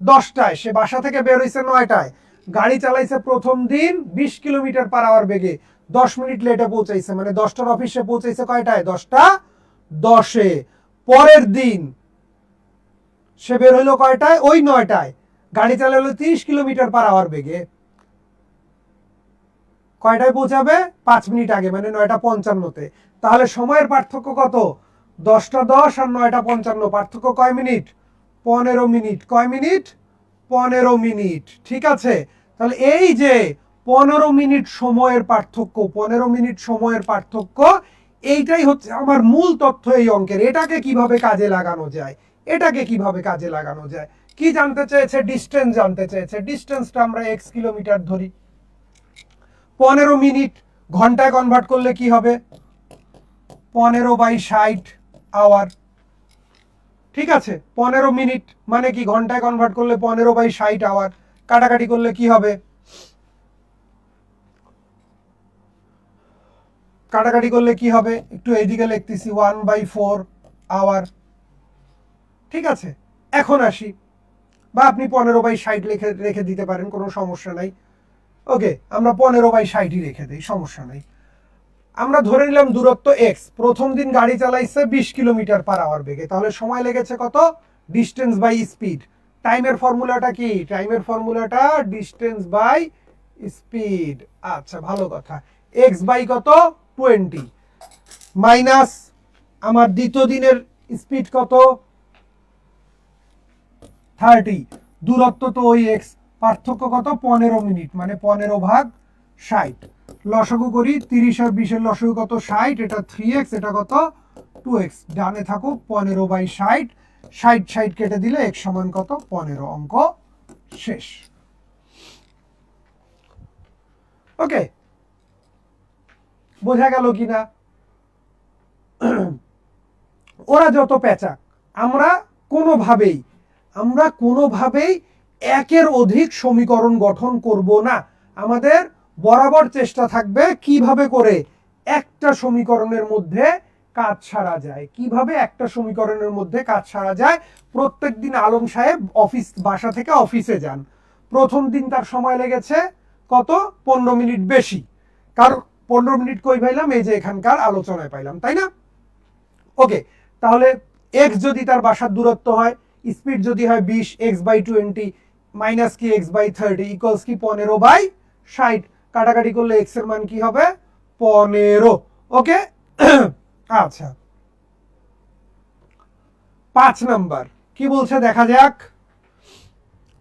10টায়, সে বাসা থেকে বের হয়েছে 9টায়, গাড়ি চালাইছে প্রথম দিন 20 কিলোমিটার পার আওয়ার বেগে, 10 মিনিট লেটে পৌঁছাইছে, মানে 10টার অফিসে পৌঁছাইছে কয়টায়? 10টা 10-এ। পরের দিন সে বের হইলো কয়টায়? ওই 9টায়, গাড়ি চালালো 30 কিলোমিটার পার আওয়ার বেগে, কয়টায় পৌঁছাবে? 5 মিনিট আগে, মানে 9টা 55-তে। তাহলে সময়ের পার্থক্য কত? 10টা 10 আর 9টা 55, পার্থক্য কয় মিনিট? 15 মিনিট। কয় মিনিট? 15 মিনিট। ঠিক আছে, তাহলে এই যে 15 মিনিট সময়ের পার্থক্য, 15 মিনিট সময়ের পার্থক্য, এইটাই হচ্ছে আমার মূল তথ্য এই অঙ্কের। এটাকে কিভাবে কাজে লাগানো যায়? এটাকে কিভাবে কাজে লাগানো যায়? কি জানতে চেয়েছে? ডিস্টেন্স জানতে চেয়েছে। ডিস্টেন্সটা আমরা x কিলোমিটার ধরি। 15 মিনিট ঘন্টায় কনভার্ট করলে কি হবে? 15/60 আওয়ার। ঠিক আছে, 15 মিনিট মানে কি? ঘন্টায় কনভার্ট করলে 15/60 আওয়ার। কাটাকাটি করলে কি হবে? কাটাকাটি করলে কি হবে? একটু এইদিকে লিখতেছি, 1/4 আওয়ার। ঠিক আছে, এখন আসি, বা আপনি 15/60 লিখে রেখে দিতে পারেন, কোনো সমস্যা নাই। ওকে, আমরা 15/60ই রেখে দিই, সমস্যা নাই। আমরা ধরে নিলাম দূরত্ব x, প্রথম দিন গাড়ি চালাইছে 20 কিলোমিটার পার আওয়ার বেগে, তাহলে সময় লেগেছে কত? Distance by speed. টাইমের ফর্মুলাটা কি? টাইমের ফর্মুলাটা ডিস্টেন্স বাই স্পিড। আচ্ছা, ভালো কথা। x বাই কত? 20 মাইনাস আমার দ্বিতীয় দিনের স্পিড কত? 30। দূরত্ব তো ওই x, পার্থক্য কত? 15 মিনিট, মানে 15/60। লসাগু করি, 30 আর 20-এর লসাগু কত? 60, এটা 3x, এটা কত? 2x। ডানে থাকুক 15/60, 60 কেটে দিলে x সমান কত? 15। অঙ্ক শেষ। ওকে, বোঝা গেল কিনা? ওরা যত পেঁচাক, আমরা কোনোভাবেই একের অধিক সমীকরণ গঠন করব না। আমাদের বরাবর চেষ্টা থাকবে কিভাবে করে একটা সমীকরণের মধ্যে কাজ সারা যায়, কিভাবে একটা সমীকরণের মধ্যে কাজ সারা যায়। প্রত্যেকদিন আলম সাহেব বাসা থেকে অফিসে যান। প্রথম দিন তার সময় লেগেছে কত? 15 মিনিট বেশি। কারণ 15 মিনিট কই পাইলাম? এই যে এখানকার আলোচনায় পাইলাম, তাই না? ওকে, তাহলে x যদি তার বাসার দূরত্ব হয়, স্পিড যদি হয় 20, x/20 মাইনাস কি x/30 ইকুয়ালস কি 15/60। কাটাকাটি করলে x এর মান কি হবে? 15। ওকে, আচ্ছা, 5 নাম্বার কি বলছে দেখা যাক।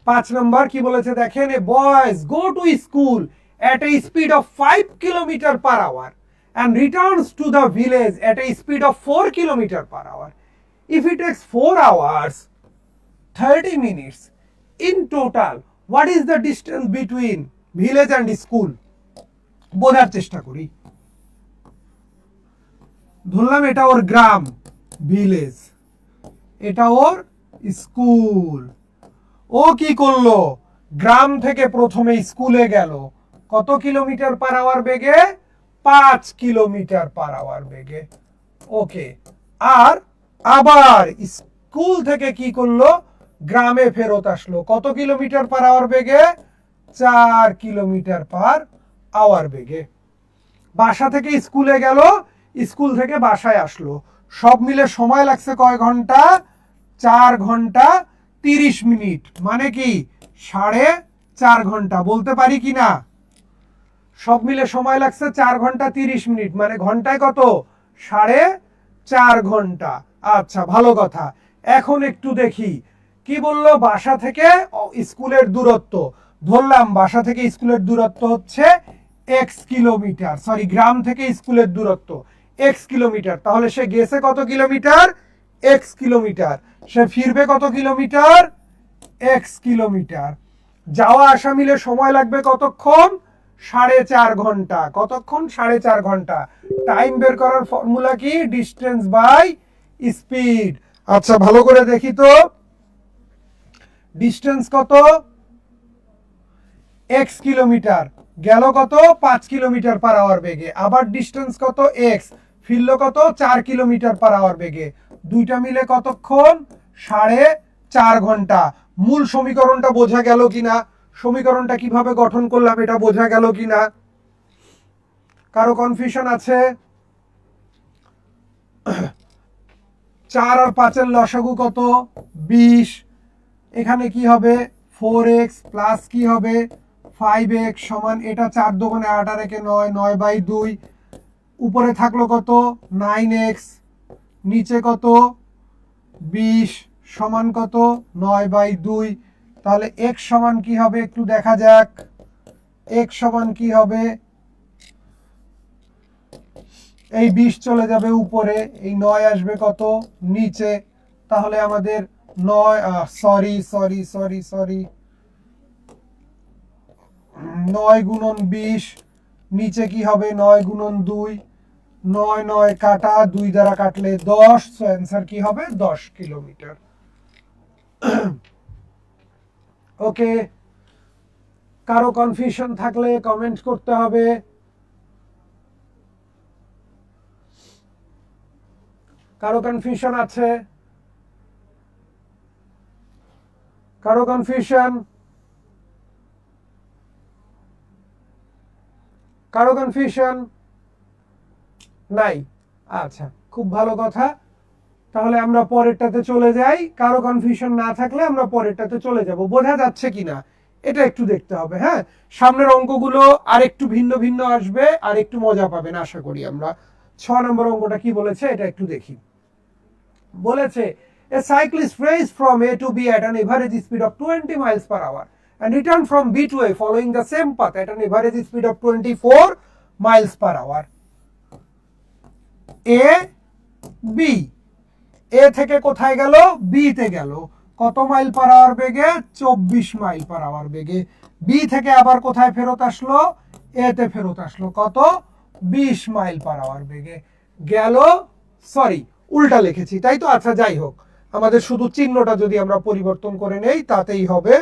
5 নাম্বার কি বলেছে দেখেন, a boys go to school at a speed of 5 kilometer per hour and returns to the village at a speed of 4 kilometer per hour. If it takes 4 hours 30 minutes in total, what is the distance between village and school? বোঝার চেষ্টা করি। ধরলাম এটা ওর গ্রাম, village, এটা ওর school. ও কি করলো? গ্রাম থেকে প্রথমে স্কুলে গেল কত কিলোমিটার পার আওয়ার বেগে? 5 কিলোমিটার পার আওয়ার বেগে। ওকে, আর আবার স্কুল থেকে কি করলো? গ্রামে ফেরত আসলো কত কিলোমিটার পার আওয়ার বেগে? 4 কিলোমিটার পার আওয়ার বেগে। বাসা থেকে স্কুলে গেল, স্কুল থেকে বাসায় আসলো, সব মিলে সময় লাগছে কয় ঘন্টা? 4 ঘন্টা 30 মিনিট, মানে কি 4.5 ঘন্টা। বলতে পারি কি না? সব মিলে সময় লাগছে 4 ঘন্টা 30 মিনিট, মানে ঘন্টায় কত? 4 ঘন্টা। আচ্ছা, ভালো কথা। এখন একটু দেখি কি বললো, বাসা থেকে স্কুলের দূরত্ব। ধরলাম বাসা থেকে স্কুলের দূরত্ব হচ্ছে এক্স কিলোমিটার, সরি গ্রাম থেকে স্কুলের দূরত্ব এক্স কিলোমিটার। তাহলে সে গেছে কত কিলোমিটার? X kilometre. সে ফিরবে কত কিলোমিটার? X kilometre. যাওয়া আসা মিলে সময় লাগবে কতক্ষণ? 4.5 ঘন্টা। কতক্ষণ? 4.5 ঘন্টা। টাইম বের করার ফর্মুলা কি? Distance by speed. আচ্ছা, ভালো করে দেখি তো ডিস্টেন্স কত? এক্স কিলোমিটার, গেল কত? 5 কিলোমিটার পার আওয়ার বেগে। আবার ডিস্টেন্স কত? এক্স, ফিরল কত? 4 কিলোমিটার পার আওয়ার বেগে। দুইটা মিলে কতক্ষণ? 4.5 ঘন্টা। মূল সমীকরণটা বোঝা গেল কিনা? সমীকরণটা কিভাবে গঠন করলাম এটা বোঝা গেল কিনা? কারো কনফিউশন আছে? 4 আর 5 এর লসাগু কত? 20। এখানে কি হবে? 4x প্লাস কি হবে? 5x সমান, এটা 4 দোকানে 8 আর একে 9, 9/2। উপরে থাকলো কত? 9x, নিচে কত? 20 সমান কত? 9/2। তাহলে x সমান কি হবে একটু দেখা যাক। x সমান কি হবে? এই 20 চলে যাবে উপরে, এই 9 আসবে কত? নিচে। তাহলে আমাদের 9, সরি 9 গুণন 20, নিচে কি হবে? 9 গুণন 2, 9 9 কাটা, 2 দ্বারা কাটলে 10। সো অ্যান্সার কি হবে? 10 কিলোমিটার। ওকে, কারো কনফিউশন থাকলে কমেন্ট করতে হবে। কারো কনফিউশন আছে? কারো কনফিউশন? কারো কনফিউশন নাই? আচ্ছা, খুব ভালো কথা। তাহলে আমরা পরেরটাতে চলে যাই। কারো কনফিউশন না থাকলে আমরা পরেরটাতে চলে যাব। বোঝা যাচ্ছে কিনা এটা একটু দেখতে হবে। হ্যাঁ, সামনের অঙ্কগুলো আর একটু ভিন্ন ভিন্ন আসবে, আর একটু মজা পাবেন আশা করি আমরা। 6 নম্বর অঙ্কটা কি বলেছে এটা একটু দেখি। বলেছে a cyclist raced from A to B at an average speed of 20 miles per hour and returned from B to A following the same path at an average speed of 24 miles per hour. A B, এ থেকে কোথায় গেল? B তে গেল। কত mile per hour বেগে? 24 mile per hour বেগে। B থেকে আবার কোথায় ফেরত আসলো? এ তে ফেরত আসলো। কত? 20 মাইল পার আওয়ার বেগে গেল। সরি, উল্টা লিখেছি তাই তো। আচ্ছা, যাই হোক, আমাদের শুধু চিহ্নটা যদি আমরা পরিবর্তন করে নেই তাতেই হবে।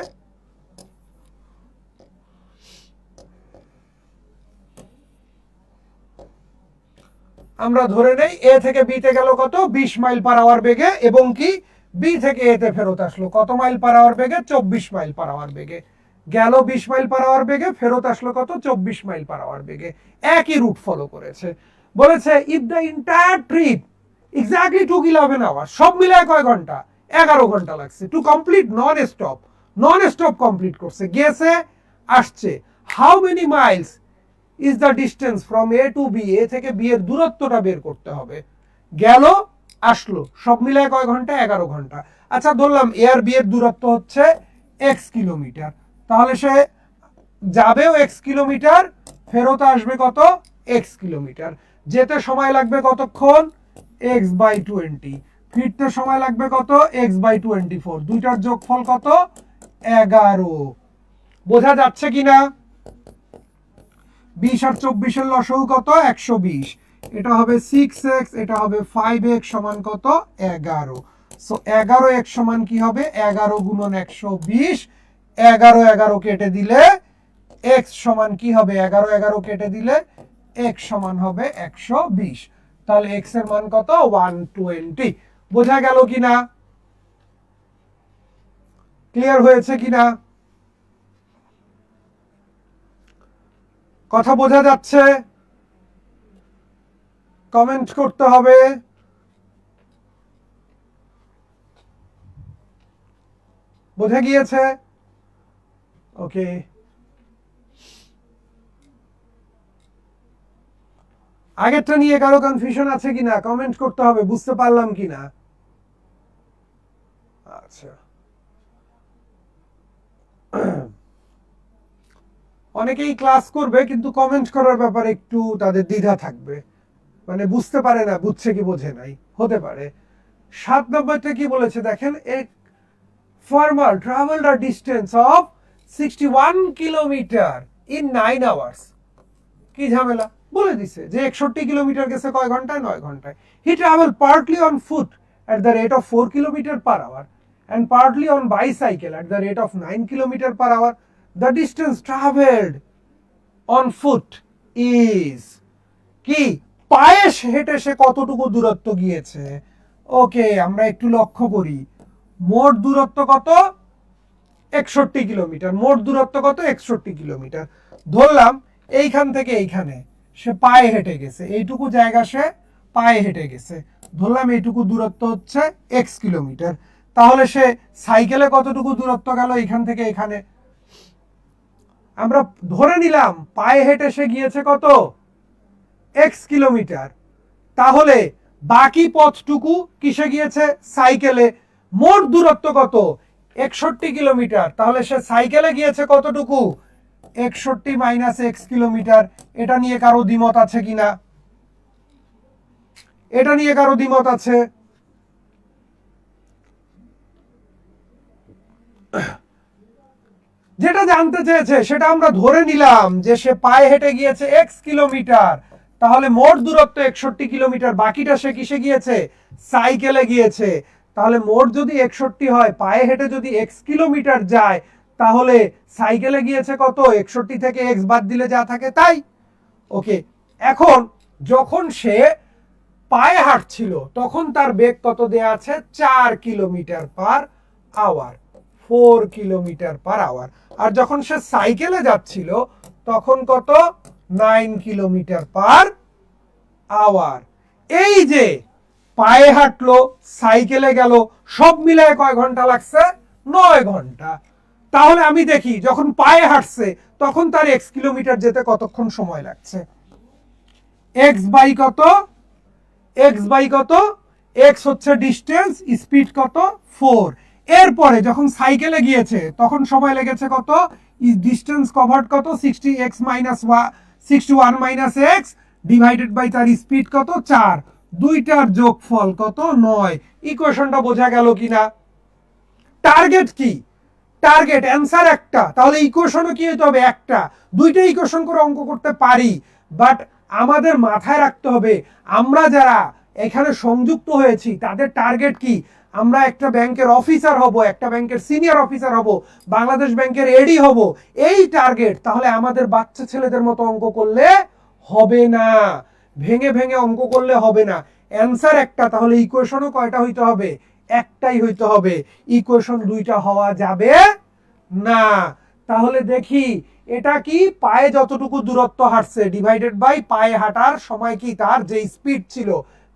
আমরা ধরে নেই এ থেকে বি তে গেল কত? 20 মাইল পার আওয়ার বেগে, এবং কি বি থেকে এ তে ফেরত আসলো কত মাইল পার আওয়ার বেগে? 24 মাইল পার আওয়ার বেগে। গেল 20 মাইল পার আওয়ার বেগে, ফেরত আসলো কত? 24 মাইল পার আওয়ার বেগে। একই রুট ফলো করেছে। বলেছে if the entire trip exactly took 11 hour, সব মিলায় কয় ঘন্টা? 11 ঘন্টা লাগছে to complete non stop. Non stop complete করছে, গেছে আসছে। How many miles is the distance from A to B, A থেকে বি এর দূরত্বটা বের করতে হবে। গেল আসলো, সব মিলায় কয় ঘন্টা? 11 ঘন্টা। আচ্ছা, ধরলাম এ আর বি এর দূরত্ব হচ্ছে এক্স কিলোমিটার। তাহলে সে যাবেও এক্স কিলোমিটার, ফেরত আসবে কত? X kilometre. যেতে সময় লাগবে কতক্ষণ? x/20। ফিরতে সময় লাগবে কত? x/24। দুইটার যোগফল কত? 11। বোঝা যাচ্ছে কিনা? 20 আর 24 এর লসাগু কত? 120। এটা হবে 6x, এটা হবে 5x সমান কত? 11। সো 11x সমান কি হবে? 11 গুণন 120। 11 11 কেটে দিলে x সমান কি হবে? 11 11 কেটে দিলে x সমান হবে 120। তাহলে x এর মান কত? 120। বোঝা গেল কিনা? ক্লিয়ার হয়েছে কিনা? কথা বোঝা যাচ্ছে? কমেন্ট করতে হবে। বোঝা গিয়েছে? ওকে, আগেরটা নিয়ে কারো কনফিউশন আছে কিনা কমেন্ট করতে হবে, বুঝতে পারলাম কিনা। আচ্ছা, অনেকেই ক্লাস করবে কিন্তু কমেন্ট করার ব্যাপারে একটু তাদের দ্বিধা থাকবে, মানে বুঝতে পারে না, বুঝছে কি বোঝে নাই, হতে পারে। 7 নম্বরটা কি বলেছে দেখেন, এক farmer travelled a distance of 61 kilometre in 9 hours. কি ঝামেলা, বলে দিছে যে 61 কিলোমিটার গেছে কয় ঘন্টায়, 9 ঘন্টায়। হি travel partly on foot at the rate of 4 kilometer per hour and partly on bicycle at the rate of 9 kilometer per hour. The distance traveled on foot is কি, পায়ে হেঁটে সে কতটুকু দূরত্ব গিয়েছে। ওকে, আমরা একটু লক্ষ্য করি, মোট দূরত্ব কত, 61 কিলোমিটার। মোট দূরত্ব কত, 61 কিলোমিটার। ধরলাম এইখান থেকে এইখানে সে পায়ে হেঁটে গেছে, এইটুকু জায়গা সে পায়ে হেঁটে গেছে, ধরলাম এইটুকু দূরত্ব হচ্ছে এক্স কিলোমিটার। তাহলে সে সাইকেলে কতটুকু দূরত্ব গেল এখান থেকে এখানে, আমরা ধরে নিলাম পায়ে হেঁটে সে গিয়েছে কত, এক্স কিলোমিটার। তাহলে বাকি পথটুকু কিসে গিয়েছে, সাইকেলে। মোট দূরত্ব কত, 61 কিলোমিটার। তাহলে সে সাইকেলে গিয়েছে কতটুকু, 61 মাইনাস এক্স কিলোমিটার। এটা নিয়ে কারো দ্বিমত আছে কিনা, এটা নিয়ে কারো দ্বিমত আছে? যেটা জানতে চেয়েছে সেটা আমরা ধরে নিলাম যে সে পায়ে হেঁটে গিয়েছে এক্স কিলোমিটার। তাহলে মোট দূরত্ব 61 কিলোমিটার, বাকিটা সে কিসে গিয়েছে, সাইকেলে গিয়েছে। তাহলে মোট যদি 61 হয়, পায়ে হেঁটে যদি এক্স কিলোমিটার যায়, তাহলে সাইকেলে গিয়েছে কত, 61 থেকে এক্স বাদ দিলে যা থাকে তাই। ওকে, এখন যখন সে পায়ে হাঁটছিল তখন তার বেগ কত দেয়া আছে, 4 kilometre per hour, 4 kilometre per hour. আর যখন সে সাইকেলে যাচ্ছিল তখন কত, 9 কিলোমিটার পার আওয়ার। এই যে পায়ে হাঁটলো, সাইকেলে গেল, সব মিলায় কয় ঘন্টা লাগছে, 9 ঘন্টা। তাহলে আমি দেখি যখন পায়ে হাঁটছে তখন তার এক্স কিলোমিটার যেতে কতক্ষণ সময় লাগছে। এক্স বাই কত, এক্স বাই কত, এক্স হচ্ছে ডিস্টেন্স, স্পিড কত, 4। এরপরে যখন সাইকেলে গিয়েছে তখন সময় লেগেছে কত, ডিস্টেন্স কভার্ড কত, 60x minus 61 minus X divided by তার স্পিড কত, 4। দুইটার যোগফল কত, 9। ইকুয়েশনটা বোঝা গেল কিনা? টার্গেট কি, টার্গেট অ্যান্সার একটা, তাহলে ইকুয়েশনও কি হতে হবে, একটা। দুইটা ইকুয়েশন করে অঙ্ক করতে পারি, বাট আমাদের মাথায় রাখতে হবে আমরা যারা এখানে সংযুক্ত হয়েছি তাদের টার্গেট কি। আমরা একটা ব্যাংকের অফিসার হব, একটা ব্যাংকের সিনিয়র অফিসার হব, বাংলাদেশ ব্যাংকের এডি হব, এই টার্গেট। তাহলে আমাদের বাচ্চা ছেলেদের মতো অঙ্ক করলে হবে না, ভেঙে ভেঙে অঙ্ক করলে হবে না। অ্যান্সার একটা, তাহলে ইকুয়েশনও কয়টা হইতে হবে, একটাই হইতে হবে। ইকুয়েশন দুইটা হওয়া যাবে না। তাহলে দেখি এটা কি, পায়ে যতটুকু দূরত্ব হাঁটছে ডিভাইডেড বাই পায়ে হাঁটার সময় কি তার যে স্পিড ছিল,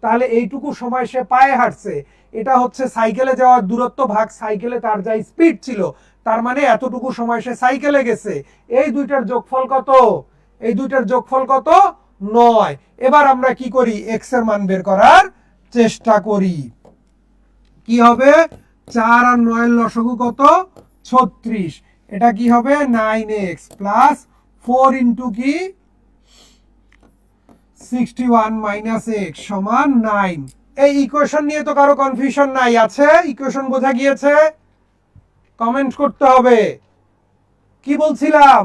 তাহলে এইটুকু সময় সে পায়ে হাঁটছে। এটা হচ্ছে সাইকেলে যাওয়ার দূরত্ব ভাগ সাইকেলে তার যা স্পিড ছিল, তার মানে এতটুকু সময় সে সাইকেলে গেছে। এই দুইটার যোগফল কত, এই দুইটার যোগফল কত, 9। এবার আমরা কি করি, এক্স এর মান বের করার চেষ্টা করি। কি হবে, 4 আর 9 এর লসাগু কত, 36। এটা কি হবে, 9x প্লাস 4 ইন্টু কি 61 মাইনাস x সমান 9। এই ইকুয়েশন নিয়ে তো কারো কনফিউশন নাই, আছে? ইকুয়েশন বোঝা গিয়েছে? কমেন্ট করতে হবে। কি বলছিলাম,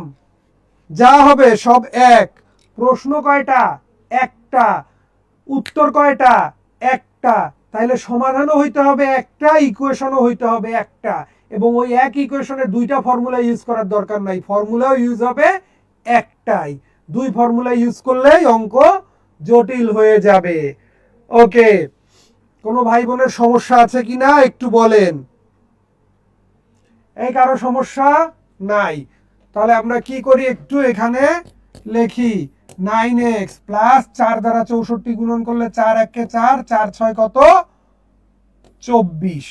যা হবে সব এক। প্রশ্ন কয়টা, একটা। উত্তর কয়টা, একটা। তাইলে সমাধানও হইতে হবে একটা, ইকুয়েশনও হইতে হবে একটা। এবং ওই এক ইকুয়েশনে দুইটা ফর্মুলা ইউজ করার দরকার নাই, ফর্মুলাও ইউজ হবে একটাই। দুই ফর্মুলা ইউজ করলেই অঙ্ক জটিল হয়ে যাবে। ওকে, কোনো ভাই বোনের সমস্যা আছে কিনা একটু বলেন। এই কারো সমস্যা নাই? তাহলে আমরা কি করি, একটু এখানে লিখি 9x প্লাস 4 দ্বারা 64 গুণন করলে 4 1 4, 4 6 কত, 24,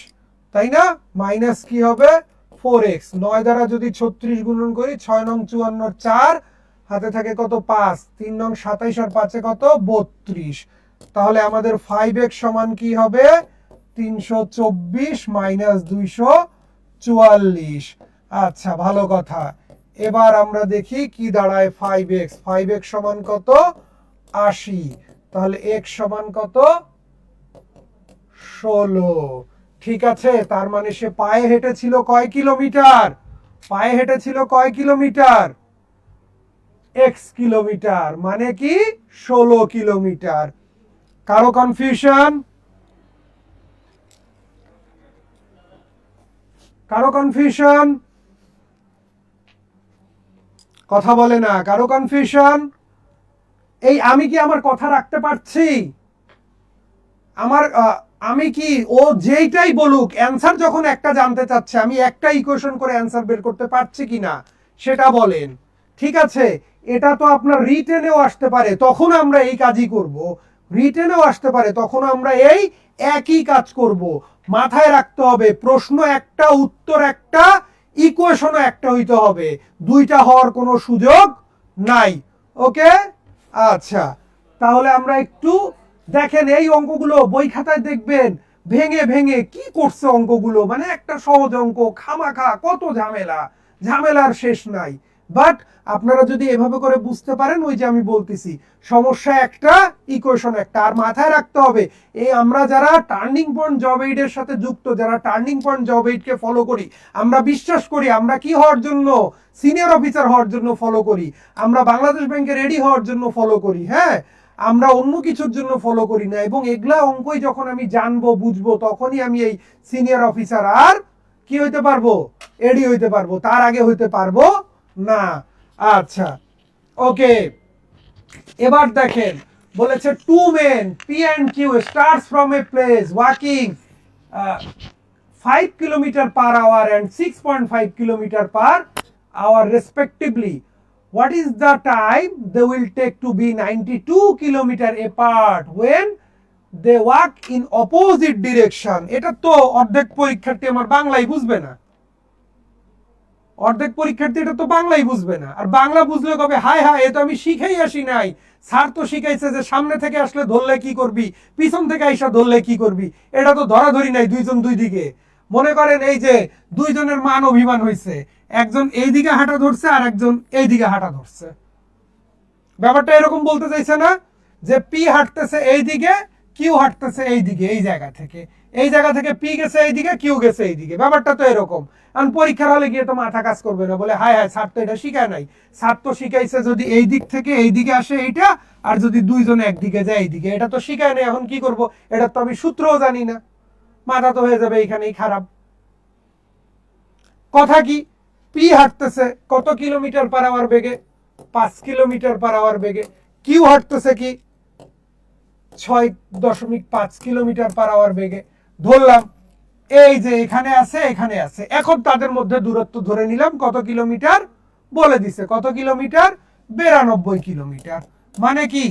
তাই না? মাইনাস কি হবে, 4x। 9 দ্বারা যদি 36 গুণন করি, 6 9 54, 4 হাতে থাকে কত 5, 3 নং 27 আর 5 কত 32। তাহলে আমাদের 5x সমান কি হবে 324 মাইনাস 244। আচ্ছা ভালো কথা। এবার আমরা দেখি কি দাঁড়ায় 5x সমান কত 80। তাহলে x সমান কত 16। ঠিক আছে, তার মানে সে পায়ে হেঁটেছিল কয় কিলোমিটার? পায়ে হেঁটেছিল কয় কিলোমিটার? x কিলোমিটার, মানে কি 16 কিলোমিটার। কারো কনফিউশন? কারো কনফিউশন? কথা বলে না। কারো কনফিউশন? এই আমি কি আমার কথা রাখতে পারছি? আমি কি ও যেইটাই বলুক অ্যান্সার যখন একটা জানতে চাচ্ছে আমি একটা ইকুয়েশন করে অ্যান্সার বের করতে পারছি কিনা সেটা বলেন। ঠিক আছে, এটা তো আপনার রিটেনেও আসতে পারে, তখন আমরা এই কাজই করব। রিটেনেও আসতে পারে, তখন আমরা এই একই কাজ করব। মাথায় রাখতে হবে প্রশ্ন একটা, উত্তর একটা, ইকুয়েশনও একটা হইতে হবে, দুইটা হওয়ার কোনো সুযোগ নাই। ওকে, আচ্ছা তাহলে আমরা একটু দেখেন এই অঙ্কগুলো বই খাতায় দেখবেন ভেঙে ভেঙে কি করছে অঙ্কগুলো, মানে একটা সহজ অঙ্ক খামাখা কত ঝামেলা, ঝামেলার শেষ নাই। বাট আপনারা যদি এভাবে করে বুঝতে পারেন, ওই যে আমি বলতেছি সমস্যা একটা, ইকুয়েশন একটা। আর মাথায় রাখতে হবে এই আমরা যারা টার্নিং পয়েন্ট জব এইডের সাথে যুক্ত, যারা টার্নিং পয়েন্ট জব এইডকে ফলো করি, আমরা বিশ্বাস করি আমরা কি হওয়ার জন্য, সিনিয়র অফিসার হওয়ার জন্য ফলো করি, আমরা বাংলাদেশ ব্যাংকে রেডি হওয়ার জন্য ফলো করি। হ্যাঁ, আমরা অন্য কিছুর জন্য ফলো করি না। এবং এগুলা অঙ্কই যখন আমি জানবো বুঝবো তখনই আমি এই সিনিয়র অফিসার আর কি হইতে পারবো, এডি হইতে পারবো, তার আগে হইতে পারবো না। আচ্ছা ওকে, এবার দেখেন বলেছে two men P and Q starts from a place walking 5 kilometre per hour and 6.5 kilometre per hour respectively. What is the time they will take to be 92 kilometer apart when they walk in opposite direction? এটা তো অর্ধেক পরীক্ষার্থী আমার বাংলাই বুঝবে না। অর্ধেক পরীক্ষার্থী এটা তো বাংলাই বুঝবে না। আর বাংলা বুঝলে কবে হায় হায় এ তো আমি শিখাই আসি নাই, স্যার তো শিখাইছে যে সামনে থেকে আসলে ধরলে কি করবি, পিছন থেকে আইসা ধরলে কি করবি। এটা তো ধরাধরি নাই, দুইজন দুই দিকে। মনে করেন এই যে দুইজনের মান অভিমান হয়েছে, একজন এই দিকে হাঁটা ধরছে আর একজন এই দিকে হাঁটা ধরছে। ব্যাপারটা এরকম বলতে চাইছে না যে পি হাঁটতেছে এই দিকে, কিউ হাঁটতেছে এই দিকে, এই জায়গা থেকে, এই জায়গা থেকে পি গেছে এই দিকে, কিউ গেছে এই দিকে। ব্যাপারটা তো এরকম। কারণ পরীক্ষার হলে গিয়ে তো মাথা কাজ করবে না, বলে হায় হায় স্যার তো এটা শিখায় নাই। স্যার তো শিখাইছে যদি এই দিক থেকে এই দিকে আসে এইটা, আর যদি দুইজনে একদিকে যায় এইদিকে, এটা তো শিখায় নাই। এখন কি করব, এটা তো আমি সূত্রও জানি না, মাথা তো হয়ে যাবে এইখানেই খারাপ। কথা কি, পি হাঁটতেছে কত কিলোমিটার পার আওয়ার বেগে, 5 কিলোমিটার পার আওয়ার বেগে। কিউ হাঁটতেছে কি 6.5 কিলোমিটার পার আওয়ার বেগে। ধরলাম এই যে এখানে আছে এখানে আছে, এখন তাদের মধ্যে দূরত্ব ধরে নিলাম কত কিলোমিটার, বলে দিছে কত কিলোমিটার, 92 কিলোমিটার। মানে কি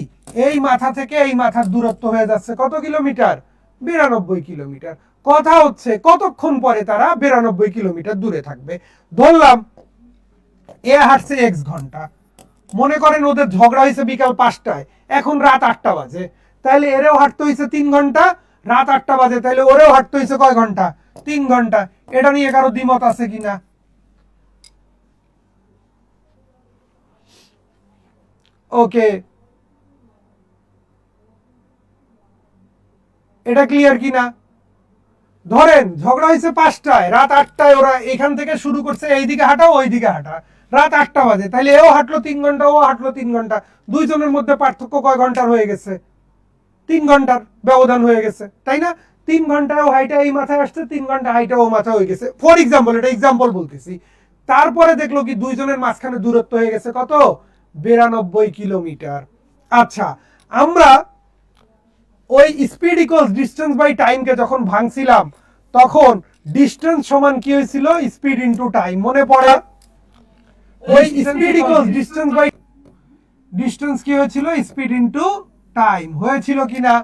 এই মাথা থেকে এই মাথার দূরত্ব হয়ে যাচ্ছে কত কিলোমিটার, 92 কিলোমিটার। কথা হচ্ছে কতক্ষণ পরে তারা 92 কিলোমিটার দূরে থাকবে। ধরলাম এ হাঁটছে x ঘন্টা, মনে করেন ওদের ঝগড়া হয়েছে বিকাল 5টায়, এখন রাত 8টা বাজে, তাহলে এরেও হাঁটতে হয়েছে 3 ঘন্টা, রাত 8টা বাজে, তাহলে ওরেও হাঁটতে হয়েছে কয় ঘন্টা, 3 ঘন্টা। এটা নিয়ে কারো দ্বিমত আছে কিনা? ওকে, এটা ক্লিয়ার কিনা? ধরেন ঝগড়া হয়েছে 5টায়, রাত 8টায় ওরা এখান থেকে শুরু করছে এইদিকে হাঁটা ওইদিকে হাঁটা, রাত 8টা বাজে, তাহলে এও হাঁটলো 3 ঘন্টা, ও হাঁটলো 3 ঘন্টা। দুইজনের মধ্যে পার্থক্য কয় ঘন্টার হয়ে গেছে, 3 ঘন্টার ব্যবধান হয়ে গেছে, তাই না? 3 ঘন্টায় ও হাইটা এই মাথায় আসছে, 3 ঘন্টা হাইটা ও মাথায় হয়ে গেছে, ফর এক্সাম্পল, এটা এক্সাম্পল বলতেছি। তারপরে দেখলো কি দুইজনের মাঝখানে দূরত্ব হয়ে গেছে কত, 92 কিলোমিটার। আচ্ছা, আমরা ওই স্পিড ইকুয়ালস ডিসটেন্স বাই টাইমকে যখন ভাঙছিলাম তখন ডিসটেন্স সমান কি হয়েছিল, স্পিড ইনটু টাইম। মনে পড়ে? ওই speed equals distance by distance কি হয়েছিল, স্পিড ইনটু টাইম হয়েছিল কিনা?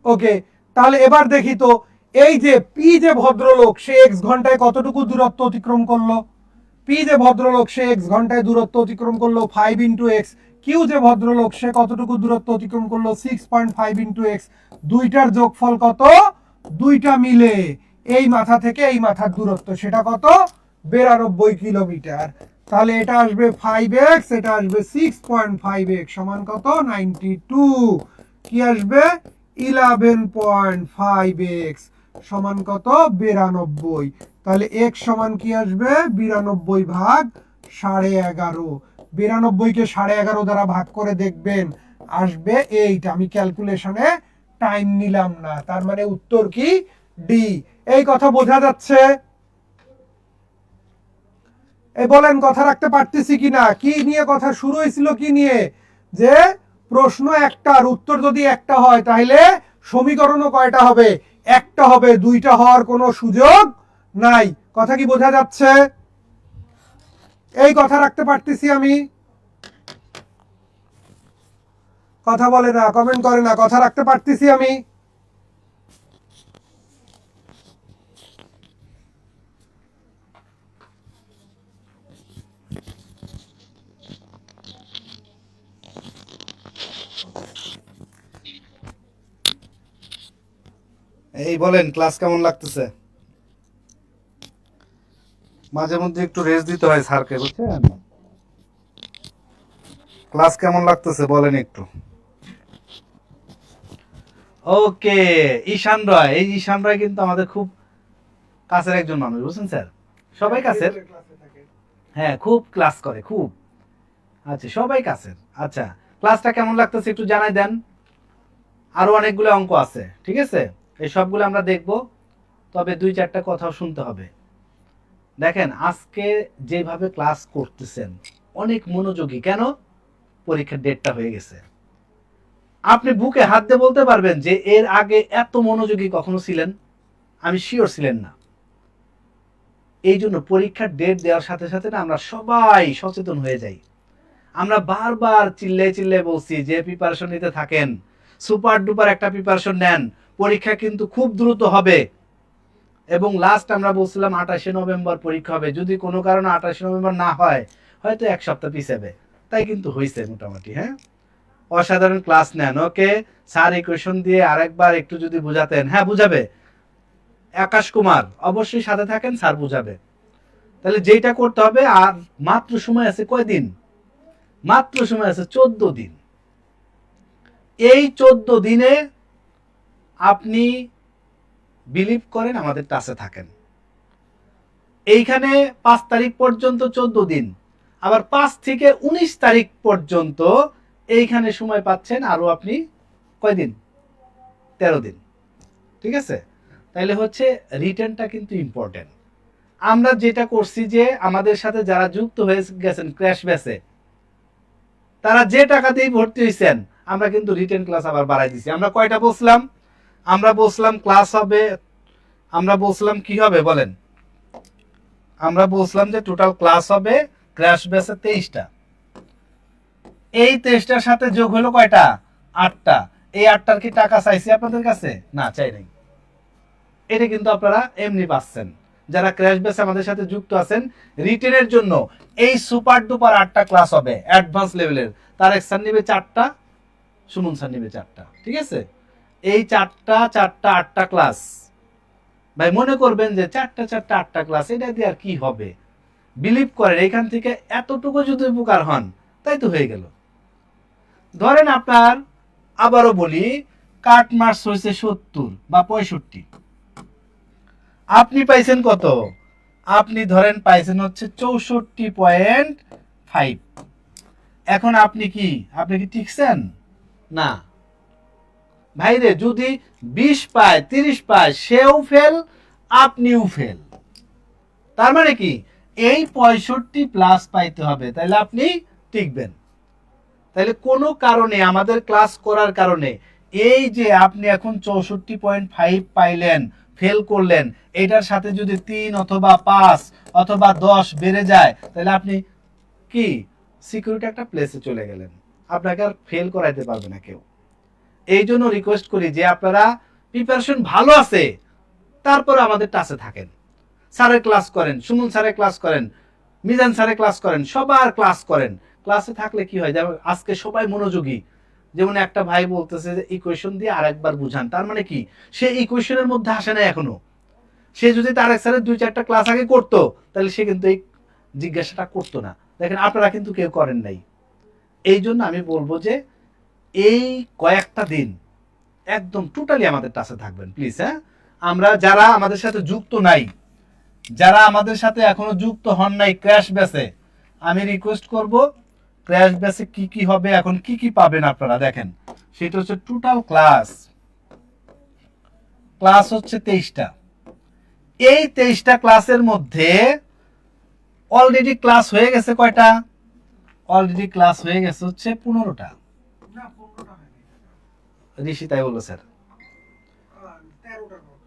ওকে, তাহলে এবার দেখি তো এই যে পি যে ভদ্রলোক সে x ঘন্টায় কতটুকু দূরত্ব অতিক্রম করলো, পি যে ভদ্রলোক সে এক্স ঘন্টায় দূরত্ব অতিক্রম করলো 5 × x, কিউ যে ভদ্রলোক সে কতটুকু দূরত্ব অতিক্রম করলো 6.5 × x, দুইটার যোগফল কত? দুইটা মিলে এই মাথা থেকে এই মাথার দূরত্ব সেটা কত? 92 কিলোমিটার। তাহলে এটা আসবে 5x, এটা আসবে 6.5x সমান কত? 92। কি আসবে? 11.5x সমান কত? 92। তাহলে x সমান কি আসবে? 92 ভাগ 11.5। 92কে 11.5 দ্বারা ভাগ করে দেখবেন আসবে 8। আমি ক্যালকুলেশনে টাইম নিলাম না, তার মানে উত্তর কি? ডি। এই কথা বোঝা যাচ্ছে? এই বলেন কথা রাখতে পারতেছি কিনা? কি নিয়ে কথা শুরু হয়েছিল? কি নিয়ে? যে প্রশ্ন একটার উত্তর যদি একটা হয় তাহলে সমীকরণও কয়টা হবে? একটা হবে, দুইটা হওয়ার কোনো সুযোগ নাই। কথা কি বোঝা যাচ্ছে? এই কথা রাখতে পারতেছি আমি? কথা বলে না, কমেন্ট করে না। কথা রাখতে পারতেছি আমি? এই বলেন ক্লাস কেমন লাগতেছে? মাঝে মধ্যে একটু রেস্ট দিতে হয় স্যারকে, বুঝছেন? ক্লাস কেমন লাগতেছে বলেন একটু। ওকে, ঈশান রয়। এই ঈশান রয় কিন্তু আমাদের খুব কাছের একজন মানুষ, বুঝছেন স্যার? সবাই কাছের। হ্যাঁ, খুব ক্লাস করে, খুব। আচ্ছা, সবাই কাছের। আচ্ছা, ক্লাসটা কেমন লাগতেছে একটু জানাই দেন। আরো অনেকগুলো অঙ্ক আছে, ঠিক আছে? এই সবগুলো আমরা দেখব, তবে 2-4টা কথাও শুনতে হবে। দেখেন, আজকে যেভাবে ক্লাস করতেছেন অনেক মনোযোগী। কেন? পরীক্ষার ডেটটা হয়ে গেছে। আপনি বুকে হাত দিয়ে বলতে পারবেন যে এর আগে এত মনোযোগী কখনো ছিলেন? আমি শিওর ছিলেন না। এই জন্য পরীক্ষার ডেট দেওয়ার সাথে সাথে না আমরা সবাই সচেতন হয়ে যাই। আমরা বারবার চিল্লে বলছি যে প্রিপারেশন নিতে থাকেন, সুপার ডুপার একটা প্রিপারেশন নেন, পরীক্ষা কিন্তু খুব দ্রুত হবে। এবং লাস্ট আমরা বলছিলাম 28শে নভেম্বর পরীক্ষা হবে। যদি কোনো কারণে 28শে নভেম্বর না হয়, হয়তো 1 সপ্তাহ পিছাবে। তাই কিন্তু হয়েছে মোটামুটি। হ্যাঁ, অসাধারণ ক্লাস নেন। ওকে স্যার, এই কোয়েশন দিয়ে আরেকবার একটু যদি বুঝাতেন। হ্যাঁ, বুঝাবে আকাশ কুমার, অবশ্যই সাথে থাকেন, স্যার বুঝাবে। তাহলে যেটা করতে হবে, আর মাত্র সময় আছে কয়দিন? মাত্র সময় আছে 14 দিন। এই 14 দিনে আপনি বিলিভ করেন আমাদের টাচে থাকেন। এইখানে 5 তারিখ পর্যন্ত 14 দিন, আবার 5 থেকে 19 তারিখ পর্যন্ত এইখানে সময় পাচ্ছেন আরো আপনি কয়দিন? 13 দিন। ঠিক আছে? তাইলে হচ্ছে রিটেনটা কিন্তু ইম্পর্টেন্ট। আমরা যেটা করছি যে আমাদের সাথে যারা যুক্ত হয়ে গেছেন ক্র্যাশ ব্যাচে, তারা যে টাকা দিয়ে ভর্তি হয়েছেন, আমরা কিন্তু রিটেন ক্লাস আবার বাড়াই দিছি। আমরা কয়টা বলছিলাম? আমরা বলছিলাম ক্লাস হবে, আমরা বলছিলাম কি হবে বলেন? আমরা বলছিলাম যে টোটাল ক্লাস হবে ক্র্যাশ ব্যাচে 23টা। এই 23টার সাথে যোগ হলো কয়টা? 8টা। এই 8টার কি টাকা চাইছি আপনাদের কাছে? না, চাই নাই। এটা কিন্তু আপনারা এমনি পাচ্ছেন। যারা ক্র্যাশ ব্যাচে আমাদের সাথে যুক্ত আছেন, রিটেনের জন্য এই সুপার ডুপার 8টা ক্লাস হবে অ্যাডভান্স লেভেলের। তারেক স্যার নিবে 4টা, সুমন স্যার নিবে 4টা। ঠিক আছে? এই 4টা 8টা ক্লাস। ভাই মনে করবেন যে 4টা 8টা ক্লাস, এটা দিয়ে আর কি হবে? বিলিভ করেন, এখান থেকে এতটুকু যদি উপকার হন, তাই তো হয়ে গেল। ধরেন আপনার, আবারও বলি, কাট মার্কস হয়েছে 70 বা 65, আপনি পাইছেন কত? আপনি ধরেন পাইছেন হচ্ছে 64.5। এখন আপনি কি টিকছেন? না ভাইরে, যদি 20 পায় 30 পায়, সেও ফেল, আপনিও ফেল। তার মানে কি এই 65 প্লাস পাইতে হবে, তাহলে আপনি টিকবেন। তাহলে কোনো কারণে আমাদের ক্লাস করার কারণে এই যে আপনি এখন 64.5 পাইলেন, ফেল করলেন, এটার সাথে যদি 3 অথবা 5 অথবা 10 বেড়ে যায়, তাহলে আপনি কি সিকিউরিটি একটা প্লেসে চলে গেলেন। আপনাকে আর ফেল করাইতে পারবে না কেউ। এই জন্য রিকোয়েস্ট করি যে আপনারা প্রিপারেশন ভালো আছে, তারপরে আমাদের টাচে থাকেন, স্যারের ক্লাস করেন, সুমন স্যারের ক্লাস করেন, মিজান স্যারে ক্লাস করেন, সবার ক্লাস করেন। ক্লাসে থাকলে কি হয়, যেমন আজকে সবাই মনোযোগী। যেমন একটা ভাই বলতেছে যে ইকুয়েশন দিয়ে আরেকবার বুঝান, তার মানে কি সে ইকুয়েশনের মধ্যে আসে না এখনো। সে যদি তারেক স্যারের 2-4টা ক্লাস আগে করতো, তাহলে সে কিন্তু এই জিজ্ঞাসাটা করতো না। দেখেন আপনারা কিন্তু কেউ করেন নাই। এই জন্য আমি বলবো যে এই কয়েকটা দিন একদম টোটালি আমাদের টাচে থাকবেন প্লিজ। হ্যাঁ, আমরা যারা আমাদের সাথে যুক্ত নাই, যারা আমাদের সাথে এখনো যুক্ত হন নাই ক্র্যাশ ব্যাচে, আমি রিকোয়েস্ট করব ক্র্যাশ ব্যাচে কি কি হবে, এখন কি কি পাবেন আপনারা দেখেন। সেটা হচ্ছে টোটাল ক্লাস হচ্ছে 23টা। এই 23টা ক্লাসের মধ্যে অলরেডি ক্লাস হয়ে গেছে কয়টা? অলরেডি ক্লাস হয়ে গেছে হচ্ছে 15টা। ঋষি তাই বললো স্যার।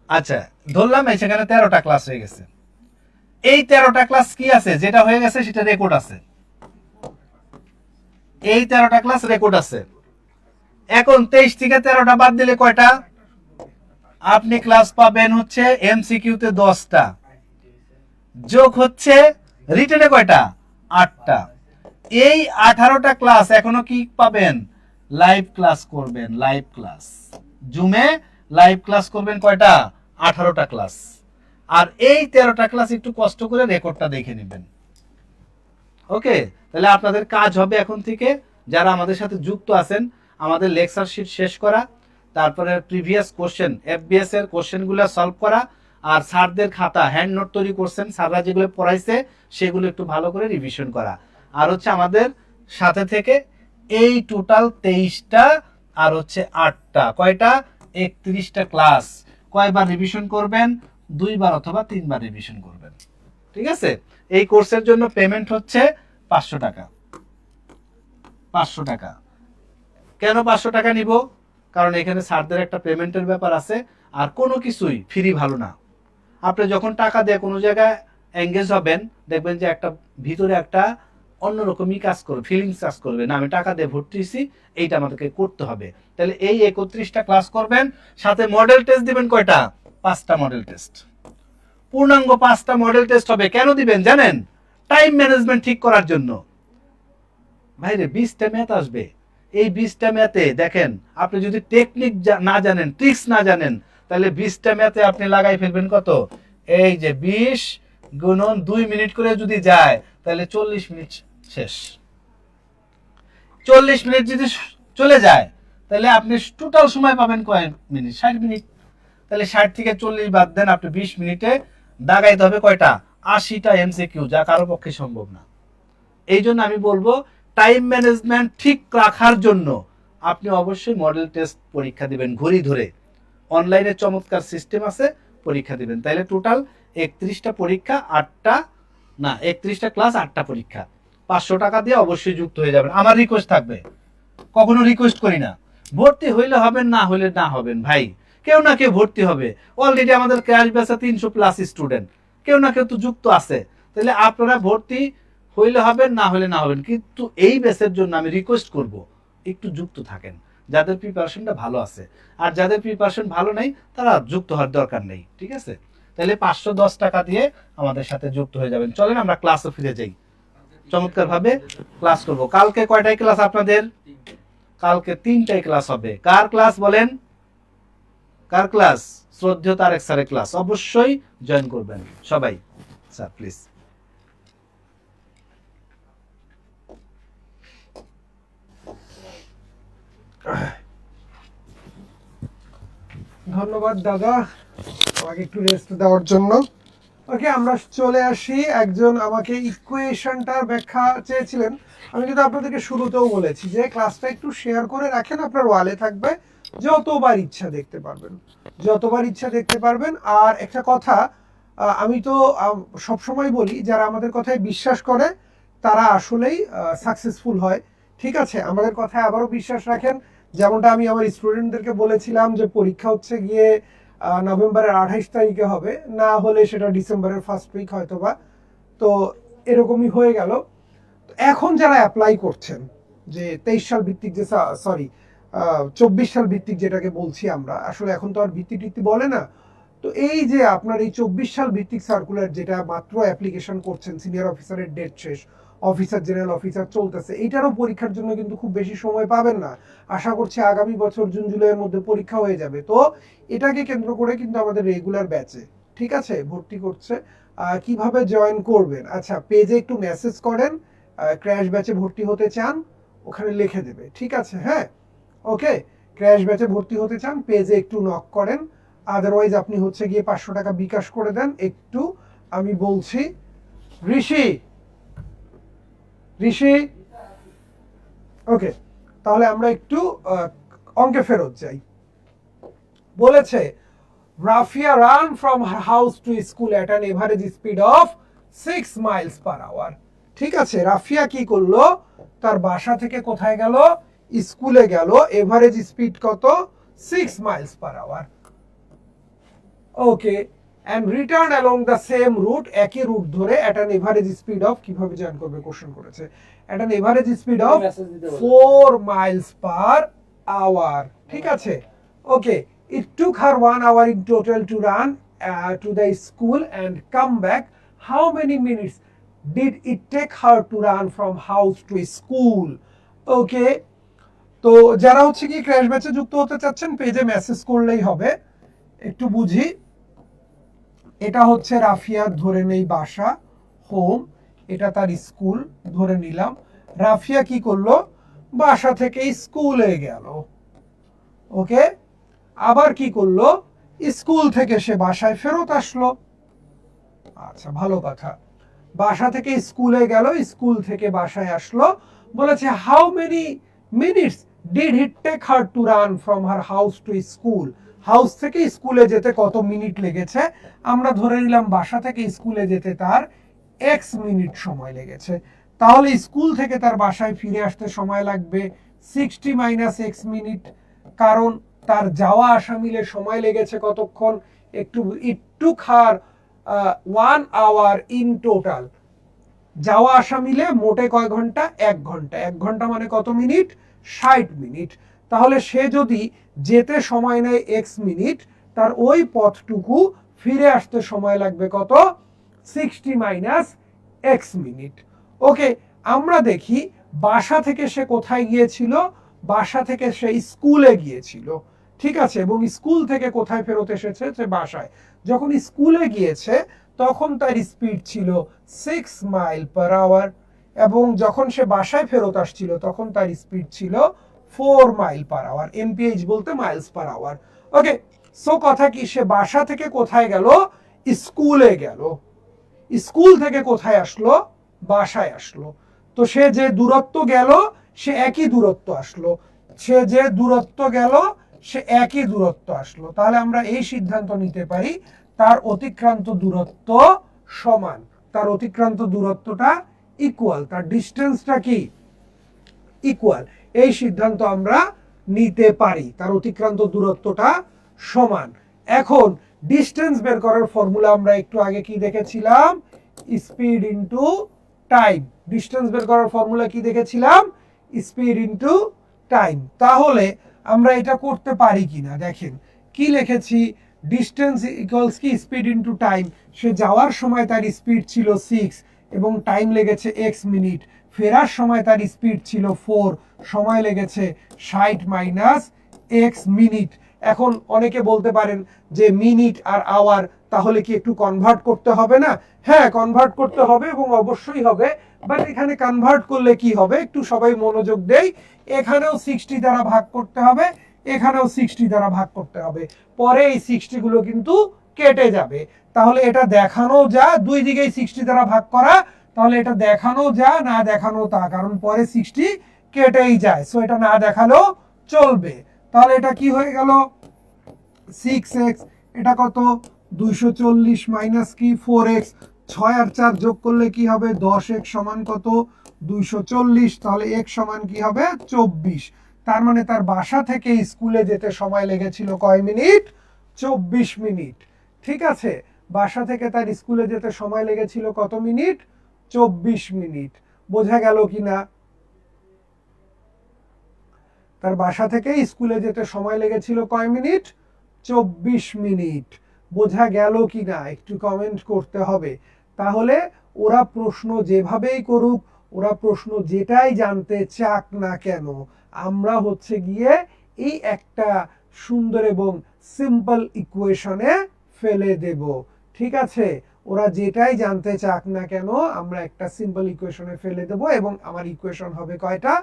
আচ্ছা, ধরলাম এই সেখানে 13টা ক্লাস হয়ে গেছে। এই 13টা ক্লাস কি আছে, যেটা হয়ে গেছে সেটা রেকর্ড আছে। এই 13টা ক্লাস রেকর্ড আছে। এখন 23 থেকে 13টা বাদ দিলে কয়টা? আপনি ক্লাস পাবেন হচ্ছে এমসিকিউ তে 10টা, যোগ হচ্ছে রিটেনে কয়টা? 8টা। এই 18টা ক্লাস এখনো কি পাবেন? লাইভ ক্লাস করবেন, লাইভ ক্লাস জুমে লাইভ ক্লাস করবেন কয়টা? 18টা ক্লাস। আর এই 13টা ক্লাস একটু কষ্ট করে রেকর্ডটা দেখে নেবেন। ওকে, তাহলে আপনাদের কাজ হবে এখন থেকে যারা আমাদের সাথে যুক্ত আছেন, আমাদের লেকচার শিট শেষ করা, তারপরে প্রিভিয়াস কোশ্চেন এফবিএস এর কোশ্চেনগুলো সলভ করা, আর স্যারদের খাতা হ্যান্ড নোট তৈরি করছেন, স্যাররা যেগুলো পড়াইছে সেগুলো একটু ভালো করে রিভিশন করা। আর হচ্ছে আমাদের সাথে থেকে এই টোটাল 23টা আর হচ্ছে 8টা, কয়টা? 31টা ক্লাস কয়বার রিভিশন করবেন? 2বার অথবা 3বার রিভিশন করবেন। ঠিক আছে, এই কোর্সের জন্য পেমেন্ট হচ্ছে 500 টাকা। 500 টাকা। কেন 500 টাকা নিব? কারণ এখানে স্যারদের একটা পেমেন্টের ব্যাপার আছে, আর কোনো কিছুই ফ্রি ভালো না। আপনি যখন টাকা দিয়ে কোনো জায়গায় এঙ্গেজ হবেন, দেখবেন যে একটা ভিতরে একটা অন্যরকমই কাজ করবে, ফিলিংস কাজ করবে, না আমি টাকা দিয়ে ভর্তি হয়েছি, এইটা আমাদেরকে করতে হবে। তাহলে এই 31টা ক্লাস করবেন, সাথে মডেল টেস্ট দিবেন কয়টা? 5টা মডেল টেস্ট। পূর্ণাঙ্গ 5টা মডেল টেস্ট হবে। কেন দিবেন জানেন? টাইম ম্যানেজমেন্ট ঠিক করার জন্য। ভাইরে 20টা ম্যাথ আসবে। এই 20টা ম্যাথে দেখেন, আপনি যদি টেকনিক না জানেন, ট্রিক্স না জানেন, তাহলে 20টা ম্যাথে আপনি লাগাই ফেলবেন কত? এই যে 20 গুণন 2 মিনিট করে যদি যায়, তাহলে 40 মিনিট শেষ। 40 মিনিট যদি চলে যায়, তাহলে আপনি টোটাল সময় পাবেন কয় মিনিট? 60 মিনিট। তাহলে 60 থেকে 40 বাদ দেন, আপনি 20 মিনিটে দাগাইতে হবে কয়টা? 80টা এমসিকিউ, যা কারো পক্ষে সম্ভব না। এই জন্য আমি বলবো টাইম ম্যানেজমেন্ট ঠিক রাখার জন্য আপনি অবশ্যই মডেল টেস্ট পরীক্ষা দিবেন ঘড়ি ধরে। অনলাইনে চমৎকার সিস্টেম আছে, পরীক্ষা দিবেন। তাহলে টোটাল 31টা পরীক্ষা, 8টা না 31টা ক্লাস, 8টা পরীক্ষা। 500 টাকা দিয়ে অবশ্যই যুক্ত হয়ে যাবেন। আমার রিকোয়েস্ট থাকবে, কখনো রিকোয়েস্ট করি না, ভর্তি হইলে হবেন, না হইলে না হবেন। ভাই কেউ না কেউ ভর্তি হবে। অলরেডি আমাদের ক্র্যাশ ব্যাচে 300 প্লাস স্টুডেন্ট, কেউ না কেউ তো যুক্ত আছে। তাহলে আপনারা ভর্তি হইলে হবেন, না হলে না হবেন। কিন্তু এই ব্যাচের জন্য আমি রিকোয়েস্ট করব একটু যুক্ত থাকেন, যাদের প্রিপারেশনটা ভালো আছে। আর যাদের প্রিপারেশন ভালো নেই, তারা যুক্ত হওয়ার দরকার নেই। ঠিক আছে, তাহলে 510 টাকা দিয়ে আমাদের সাথে যুক্ত হয়ে যাবেন। চলেন আমরা ক্লাসে ফিরে যাই, চমৎকার ভাবে ক্লাস করব। কালকে কয়টাই ক্লাস আপনাদের? কালকে 3টাই ক্লাস হবে। কার ক্লাস বলেন? কার ক্লাস? শ্রদ্ধেয় তারেক স্যারের ক্লাস। অবশ্যই জয়েন করবেন সবাই। Sir please. ধন্যবাদ দাদা আমাকে একটু রেস্ট দেওয়ার জন্য। ওকে, আমরা চলে আসি। একজন আমাকে ইকুয়েশনটার ব্যাখ্যা চেয়েছিলেন। আমি কিন্তু আপনাদেরকে শুরুতেও বলেছি যে ক্লাসটা একটু শেয়ার করে রাখেন, আপনার ওয়ালে থাকবে, যতবার ইচ্ছা দেখতে পারবেন, যতবার ইচ্ছা দেখতে পারবেন। আর একটা কথা, আমি তো সবসময় বলি, যারা আমাদের কথায় বিশ্বাস করে তারা আসলেই সাকসেসফুল হয়। ঠিক আছে, আমাদের কথায় আবারও বিশ্বাস রাখেন। যেমনটা আমি আমার স্টুডেন্টদেরকে বলেছিলাম যে পরীক্ষা হচ্ছে গিয়ে নভেম্বরের 28 তারিখে হবে, না হলে সেটা ডিসেম্বরের ফার্স্ট উইক হয়তো বা। তো এরকমই হয়ে গেল। এখন যারা অ্যাপ্লাই করছেন, যে 23 সাল ভিত্তিক, যে সরি 24 সাল ভিত্তিক যেটাকে বলছি আমরা, আসলে এখন তো আর ভিত্তি টিত্তি বলে না, তো এই যে আপনার এই 24 সাল ভিত্তিক সার্কুলার যেটা মাত্র অ্যাপ্লিকেশন করছেন, সিনিয়র অফিসারের ডেট শেষ, অফিসার জেনারেল অফিসার চলতেছে, এইটারও পরীক্ষার জন্য কিন্তু খুব বেশি সময় পাবেন না। আশা করছি আগামী বছর জুন জুলাইয়ের মধ্যে পরীক্ষা হয়ে যাবে। তো এটাকে কেন্দ্র করে কিন্তু আমাদের রেগুলার ব্যাচে, ঠিক আছে, ভর্তি করছে। কিভাবে জয়েন করবেন, আচ্ছা পেজে একটু মেসেজ করেন, ক্র্যাশ ব্যাচে ভর্তি হতে চান, ওখানে লিখে দেবে, ঠিক আছে? হ্যাঁ, ওকে, ক্র্যাশ ব্যাচে ভর্তি হতে চান পেজে একটু নক করেন, আদারওয়াইজ আপনি হচ্ছে গিয়ে 500 টাকা বিকাশ করে দেন। একটু আমি বলছি, ঋষি ঋষি ওকে, তাহলে আমরা একটু অঙ্কে ফেরত যাই। বলেছে Rafia ran from her house to school at an average speed of 6 miles per hour. ঠিক আছে, রাফিয়া কি করলো, তার বাসা থেকে কোথায় গেল, স্কুলে গেল, এভারেজ স্পিড কত, 6 miles per hour. Okay, and return along the same route, একই রুট ধরে at an average speed of, কিভাবে জয়েন করবে কোশ্চেন করেছে, at an average speed of 4 miles per hour. ঠিক আছে, ওকে, it took her 1 hour in total to run to the school and come back. How many minutes did it take her to run from house to school? Okay, তো যারা হচ্ছে কি crash ব্যাচে যুক্ত হতে চাচ্ছেন পেজে মেসেজ করলেই হবে। একটু বুঝি, এটা হচ্ছে রাফিয়ার ধরে নেই বাসা, হোম, এটা তার স্কুল ধরে নিলাম। রাফিয়া কি করলো, বাসা থেকে স্কুলে গেল। ওকে, আবার কি করলো, স্কুল থেকে সে বাসায় ফেরত আসলো। আচ্ছা, ভালো কথা, বাসা থেকে স্কুলে গেল, স্কুল থেকে বাসায় আসলো। বলেছে how many minutes did it take her to run from her house to school, house থেকে স্কুলে যেতে কত মিনিট লেগেছে। আমরা ধরে নিলাম বাসা থেকে স্কুলে যেতে তার এক্স মিনিট সময় লেগেছে, তাহলে স্কুল থেকে তার বাসায় ফিরে আসতে সময় লাগবে 60 মাইনাস এক্স মিনিট, কারণ তার যাওয়া আসা মিলে সময় লেগেছে কতক্ষণ, একটু একটু খার 1 আওয়ার ইন টোটাল, যাওয়া আসা মিলে মোটে কয় ঘন্টা, 1 ঘন্টা, 1 ঘন্টা মানে কত মিনিট, 60 মিনিট। তাহলে সে যদি যেতে সময় নেয় এক্স মিনিট, তার ওই পথটুকু ফিরে আসতে সময় লাগবে কত, 60 মাইনাস এক্স মিনিট। ওকে, আমরা দেখি বাসা থেকে সে কোথায় গিয়েছিল, বাসা থেকে সে স্কুলে গিয়েছিল। ঠিক আছে, এবং স্কুল থেকে কোথায় ফেরত এসেছে, সে বাসায়। যখন স্কুলে গিয়েছে তখন তার স্পিড ছিল 6 মাইল পার আওয়ার, এবং যখন সে বাসায় ফেরত আসছিল তখন তার স্পিড ছিল 4 মাইল পার আওয়ার, এমপিএইচ বলতে মাইলস পার আওয়ার। ওকে, সো কথা কি, সে বাসা থেকে কোথায় গেল, স্কুলে গেল, স্কুল থেকে কোথায় আসলো, বাসায় আসলো। তো সে যে দূরত্ব গেল সে একই দূরত্ব আসলো, সে যে দূরত্ব গেল সে একই দূরত্ব আসলো। তাহলে আমরা এই সিদ্ধান্ত নিতে পারি তার অতিক্রান্ত দূরত্ব সমান, তার অতিক্রান্ত দূরত্বটা ইকুয়াল, তার ডিস্টেন্সটা কি ইকুয়াল, এই সিদ্ধান্ত আমরা নিতে পারি, তার অতিক্রান্ত দূরত্বটা সমান। এখন ডিস্টেন্স বের করার ফর্মুলা আমরা একটু আগে কি দেখেছিলাম, স্পিড ইনটু টাইম। ডিস্টেন্স বের করার ফর্মুলা কি দেখেছিলাম, স্পিড ইনটু টাইম। তাহলে আমরা এটা করতে পারি কিনা দেখেন, কি লিখেছি, ডিস্টেন্স ইকুয়ালস কি স্পিড ইনটু টাইম। সে যাওয়ার সময় তার স্পিড ছিল 6 এবং টাইম লেগেছে এক্স মিনিট, ফেরার সময় তার স্পিড ছিল 4, সময় লেগেছে 60 মাইনাস এক্স মিনিট। এখন অনেকে বলতে পারেন যে মিনিট আর আওয়ার তাহলে কি একটু কনভার্ট করতে হবে না? হ্যাঁ, কনভার্ট করতে হবে এবং অবশ্যই হবে, বাট এখানে কনভার্ট করলে কি হবে, একটু সবাই মনোযোগ দেই, এখানেও 60 দ্বারা ভাগ করতে হবে, এখানেও 60 দ্বারা ভাগ করতে হবে, পরে এই 60 গুলো কিন্তু কেটে যাবে। তাহলে এটা দেখানো যা, দুই দিকেই 60 দ্বারা ভাগ করা, তাহলে এটা দেখানো যা না দেখানো তা, কারণ পরে 60 কেটেই যায়, সো এটা না দেখালেও চলবে। তাহলে এটা কি হয়ে গেল, 6x, এটা কত 240 মাইনাস কি 4x, 6 আর 4 যোগ করলে কি হবে, 10x সমান কত 240, তাহলে x সমান কি হবে 24। তার মানে তার বাসা থেকে স্কুলে যেতে সময় লেগেছিল কয় মিনিট, 24 মিনিট। ঠিক আছে, বাসা থেকে তার স্কুলে যেতে সময় লেগেছিল কত মিনিট, 24 মিনিট। বোঝা গেল কিনা, তার বাসা থেকে স্কুলে যেতে সময় লেগেছিল কয় মিনিট, 24 মিনিট। বোঝা গেল কি না একটু কমেন্ট করতে হবে। তাহলে ওরা প্রশ্ন যেভাবেই করুক, ওরা প্রশ্ন যেটাই জানতে চাক না কেন, আমরা হচ্ছে গিয়ে এই একটা সুন্দর এবং সিম্পল ইকুয়েশনে ফেলে দেব। ঠিক আছে, ওরা যেটাই জানতে চাক না কেন আমরা একটা সিম্পল ইকুয়েশনে ফেলে দেব, এবং আমার ইকুয়েশন হবে কয়টা?